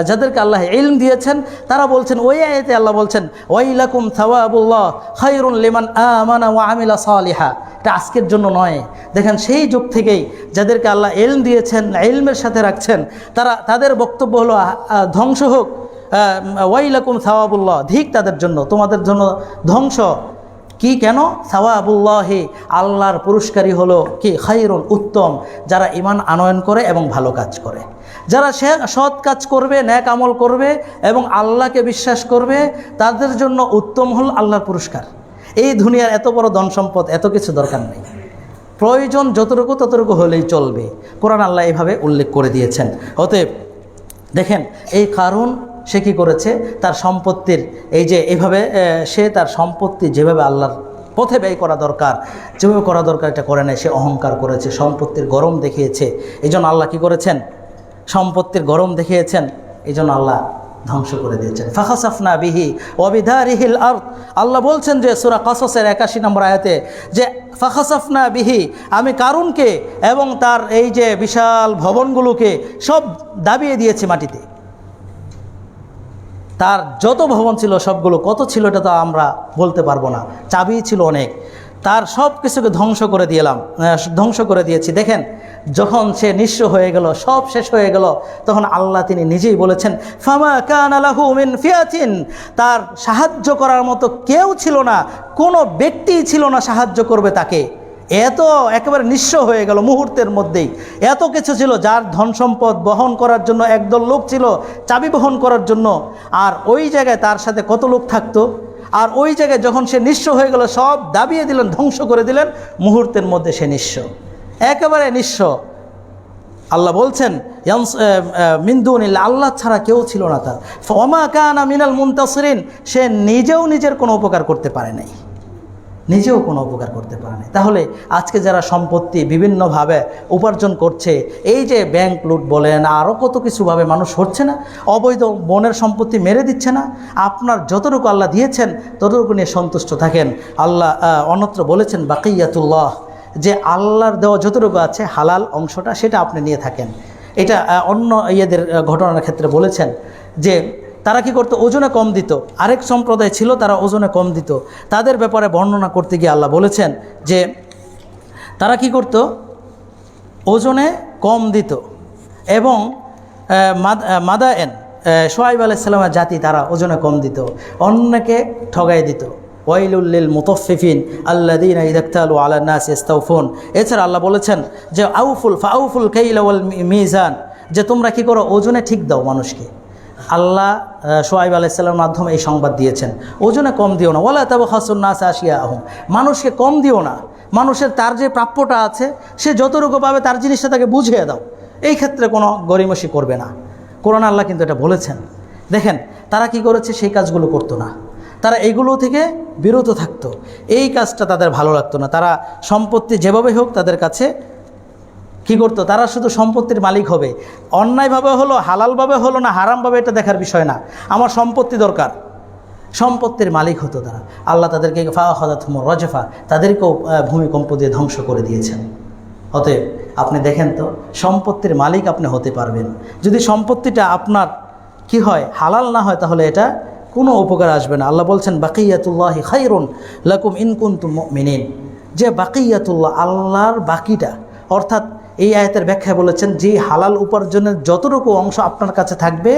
যাদেরকে আল্লাহ ইলম দিয়েছেন, তারা বলছেন, ওই আয়াতে আল্লাহ বলছেন, ওয়াইলাকুম সাওয়াবুল্লাহ খায়রুন লিমান আমানা ওয়া আমিলা সালিহা। এটা আজকের জন্য নয়, দেখেন সেই যুগ থেকেই যাদেরকে আল্লাহ ইলম দিয়েছেন, ইলমের সাথে রাখছেন, তাদের বক্তব্য হলো ধ্বংস হোক, ওয়াইলাকুম সাওয়াবুল্লাহ, ধিক তাদের জন্য, তোমাদের জন্য ধ্বংস। কি কেন? সাওয়াবুল্লাহি, আল্লাহর পুরস্কারই হলো কি, খায়রুন, উত্তম, যারা ঈমান আনয়ন করে এবং ভালো কাজ করে, যারা সৎ কাজ করবে, নেক আমল করবে এবং আল্লাহকে বিশ্বাস করবে, তাদের জন্য উত্তম হল আল্লাহর পুরস্কার। এই দুনিয়ার এত বড় ধন সম্পদ, এত কিছু দরকার নেই, প্রয়োজন যতটুকু ততটুকু হলেই চলবে। কোরআন আল্লাহ এইভাবে উল্লেখ করে দিয়েছেন। অতএব দেখেন, এই কারণ সে কী করেছে, তার সম্পত্তির এই যে এভাবে সে তার সম্পত্তি যেভাবে আল্লাহর পথে ব্যয় করা দরকার, যেভাবে করা দরকার এটা করে নাই, সে অহংকার করেছে, সম্পত্তির গরম দেখিয়েছে। এই জন্য আল্লাহ কী করেছেন, সম্পত্তির গরম দেখিয়েছেন, এই জন্য আল্লাহ ধ্বংস করে দিয়েছেন। ফাখাসাফনা বিহি ওয়া বিদারিহিল আরদ, আল্লাহ বলছেন যে সূরা কাসসের 81 নম্বর আয়াতে, যে ফাখাসাফনা বিহি, আমি কারুনকে এবং তার এই যে বিশাল ভবনগুলোকে সব দাবিয়ে দিয়েছি মাটিতে। তার যত ভবন ছিল সবগুলো, কত ছিল এটা তো আমরা বলতে পারবো না, চাবি ছিল অনেক, তার সব কিছুকে ধ্বংস করে দিয়েছি। দেখেন, যখন সে নিঃস্ব হয়ে গেল, সব শেষ হয়ে গেল, তখন আল্লাহ তিনি নিজেই বলেছেন, ফামা কানা লাহু মিন ফিয়াতিন, তার সাহায্য করার মতো কেউ ছিল না, কোনো ব্যক্তিই ছিল না সাহায্য করবে তাকে। এত একেবারে নিঃস্ব হয়ে গেল মুহূর্তের মধ্যেই। এত কিছু ছিল, যার ধন সম্পদ বহন করার জন্য একদল লোক ছিল, চাবি বহন করার জন্য, আর ওই জায়গায় তার সাথে কত লোক থাকতো, আর ওই জায়গায় যখন সে নিঃস্ব হয়ে গেল, সব দাবিয়ে দিলেন, ধ্বংস করে দিলেন, মুহূর্তের মধ্যে সে নিঃস্ব, একেবারে নিঃস্ব। আল্লাহ বলছেন, মিন দুনিল্লাহ, আল্লাহ ছাড়া কেউ ছিল না তার। ওমা কানা মিনাল মুনতাসিরিন, সে নিজেও নিজের কোনো উপকার করতে পারে নাই, নিজেও কোনো উপকার করতে পারে না। তাহলে আজকে যারা সম্পত্তি বিভিন্নভাবে উপার্জন করছে, এই যে ব্যাংক লুট বলেন, আরও কত কিছুভাবে মানুষ হচ্ছে না, অবৈধ বনের সম্পত্তি মেরে দিচ্ছে না, আপনার যতটুকু আল্লাহ দিয়েছেন ততটুকু নিয়ে সন্তুষ্ট থাকেন। আল্লাহ অন্যত্র বলেছেন বাকিয়াতুল্লাহ, যে আল্লাহর দেওয়া যতটুকু আছে হালাল অংশটা, সেটা আপনি নিয়ে থাকেন। এটা অন্য ইয়েদের ঘটনার ক্ষেত্রে বলেছেন যে তারা কি করতো, ওজনে কম দিত। আরেক সম্প্রদায় ছিল, তারা ওজনে কম দিত। তাদের ব্যাপারে বর্ণনা করতে গিয়ে আল্লাহ বলেছেন যে তারা কি করত, ওজনে কম দিত এবং মাদায়েন, শুআয়ব আলাইহিস সালামের জাতি, তারা ওজনে কম দিত, অন্যকে ঠগাই দিত। ওয়াইলুল লিল মুতাফফিফিন আল্লাযীনা ইযা ইকতালু আলান নাসি ইস্তাওফুন। এছাড়া আল্লাহ বলেছেন যে ফাউফুল কাইলা ওয়াল মিজান, যে তোমরা কি করো, ওজনে ঠিক দাও মানুষকে। আল্লাহ শুআয়ব আলাইহিস সালামের মাধ্যমে এই সংবাদ দিয়েছেন, ওজনে কম দিও না, ওয়ালা তাবখাসুন নাস আশিয়াআহুম, মানুষকে কম দিও না, মানুষের তার যে প্রাপ্যটা আছে সে যতটুকু পাবে তার জিনিসটা তাকে বুঝিয়ে দাও, এই ক্ষেত্রে কোনো গরিমসি করবে না। কোরআন আল্লাহ কিন্তু এটা বলেছেন। দেখেন তারা কি করেছে, সেই কাজগুলো করতো না, তারা এইগুলো থেকে বিরত থাকতো, এই কাজটা তাদের ভালো লাগতো না। তারা সম্পত্তি যেভাবে হোক তাদের কাছে কী করতো, তারা শুধু সম্পত্তির মালিক হবে, অন্যায়ভাবে হলো, হালালভাবে হলো না হারামভাবে, এটা দেখার বিষয় না, আমার সম্পত্তি দরকার, সম্পত্তির মালিক হতো তারা। আল্লাহ তাদেরকে ফাআখাযাতহুমুর রাজফা, তাদেরকেও ভূমিকম্প দিয়ে ধ্বংস করে দিয়েছেন। অতএব আপনি দেখেন তো, সম্পত্তির মালিক আপনি হতে পারবেন, যদি সম্পত্তিটা আপনার কি হয়, হালাল না হয়, তাহলে এটা কোনো উপকার আসবে না। আল্লাহ বলছেন বাকিয়াতুল্লাহি খায়রুন লাকুম ইন কুনতুম মুমিনিন, যে বাকিয়াতুল্লাহ, আল্লাহর বাকিটা, অর্থাৎ এই আয়াতের ব্যাখ্যায় বলেছেন যে হালাল উপার্জনের যতটুকু অংশ আপনার কাছে থাকবে,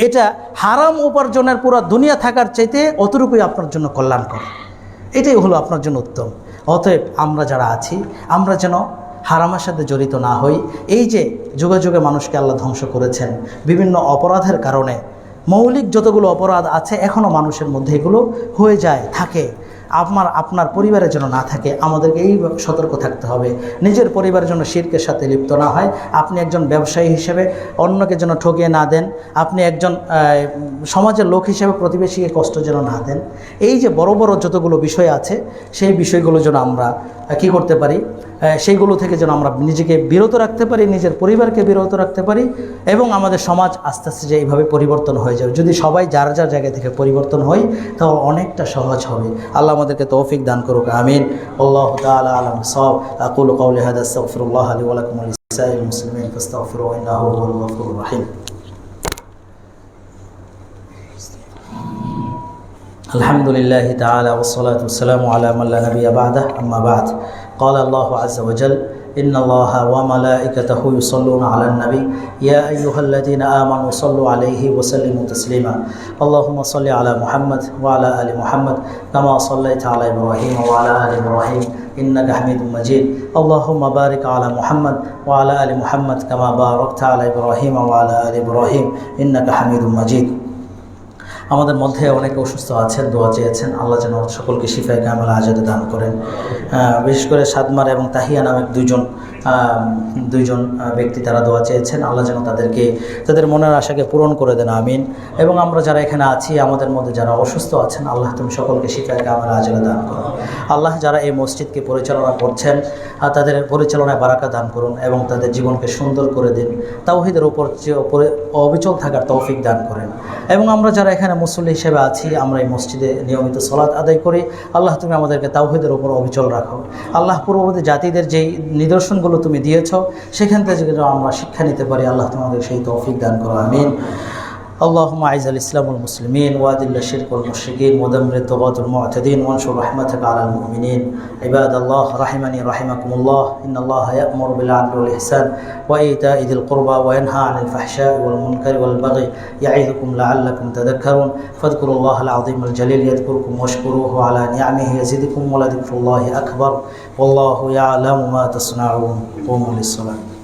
এটা হারাম উপার্জনের পুরো দুনিয়া থাকার চাইতে অতটুকুই আপনার জন্য কল্যাণকর, এটাই হলো আপনার জন্য উত্তম। অতএব আমরা যারা আছি, আমরা যেন হারামের সাথে জড়িত না হই। এই যে যুগে যুগে মানুষকে আল্লাহ ধ্বংস করেছেন বিভিন্ন অপরাধের কারণে, মৌলিক যতগুলো অপরাধ আছে এখনও মানুষের মধ্যে এগুলো হয়ে যায়, থাকে। আপনার পরিবারের জন্য না থাকে, আমাদেরকে এই সতর্ক থাকতে হবে নিজের পরিবারের জন্য শিরকের সাথে লিপ্ত না হয়। আপনি একজন ব্যবসায়ী হিসেবে অন্যকে যেন ঠকিয়ে না দেন, আপনি একজন সমাজের লোক হিসেবে প্রতিবেশীকে কষ্ট যেন না দেন। এই যে বড় বড় যতগুলো বিষয় আছে সেই বিষয়গুলো যেন আমরা কি করতে পারি, সেইগুলো থেকে যেন আমরা নিজেকে বিরত রাখতে পারি, নিজের পরিবারকে বিরত রাখতে পারি, এবং আমাদের সমাজ আস্তে আস্তে যে এইভাবে পরিবর্তন হয়ে যাবে। যদি সবাই যার যার জায়গা থেকে পরিবর্তন হয় তাহলে অনেকটা সহজ হবে। আল্লাহ আমাদেরকে তৌফিক দান করুক, আমিন। আল্লাহু তাআলা আ'লাম বিস-সাওয়াব। আকুলু কওলি হাযা আস্তাগফিরুল্লাহ লি ওয়া লাকুম ওয়া লিসাইরিল মুসলিমিন ফাস্তাগফিরুহু ইন্নাহু হুয়াল গফুরুর রাহিম। আলহামদুলিল্লাহি তাআলা ওয়াসসালাতু ওয়াসসালামু আলা মান লা নাবিয়্যা বা'দাহু, আম্মা বা'দ। قال الله عز وجل إن الله وملائكته يصلون على النبي يا أيها الذين آمنوا صلوا عليه وسلموا تسليما اللهم صل على محمد وعلى آل محمد كما صليت على إبراهيم وعلى آل إبراهيم إنك حميد مجيد اللهم بارك على محمد وعلى آل محمد كما باركت على إبراهيم وعلى آل إبراهيم إنك حميد مجيد। আমাদের মধ্যে অনেকে অসুস্থ আছেন, দোয়া চেয়েছেন, আল্লাহ যেন সকলকে শিফায়ে কামেলা আজাদে দান করেন। বিশেষ করে সাদমার এবং তাহিয়া নামের দুইজন ব্যক্তি তারা দোয়া চেয়েছেন, আল্লাহ যেন তাদের মনের আশাকে পূরণ করে দেন, আমিন। এবং আমরা যারা এখানে আছি, আমাদের মধ্যে যারা অসুস্থ আছেন, আল্লাহ তুমি সকলকে শিফায়ে কামেলা আজাদে দান করুন। আল্লাহ যারা এই মসজিদকে পরিচালনা করছেন, তাদের পরিচালনায় বারাকা দান করুন এবং তাদের জীবনকে সুন্দর করে দিন, তাওহীদের উপর অবিচল থাকার তৌফিক দান করেন। এবং আমরা যারা এখানে মুসল্লি হিসেবে আছি, আমরা এই মসজিদে নিয়মিত সালাত আদায় করি, আল্লাহ তুমি আমাদেরকে তাওহীদের উপর অবিচল রাখো। আল্লাহ পূর্ববর্তী জাতিদের যেই নিদর্শনগুলো তুমি দিয়েছ সেখান থেকে যেন আমরা শিক্ষা নিতে পারি, আল্লাহ তুমি আমাদের সেই তৌফিক দান করো, আমিন। اللهم أعز الإسلام والمسلمين وأذل الشرك والمشركين ودمر الطغاة المعتدين وانشر رحمتك على المؤمنين عباد الله رحمني رحمكم الله إن الله يأمر بالعدل والإحسان وإيتاء ذي القربى وينهى عن الفحشاء والمنكر والبغي يعظكم لعلكم تذكرون فاذكروا الله العظيم الجليل يذكركم واشكروه على نعمه يزدكم ولذكر الله أكبر والله يعلم ما تصنعون قوموا للصلاة.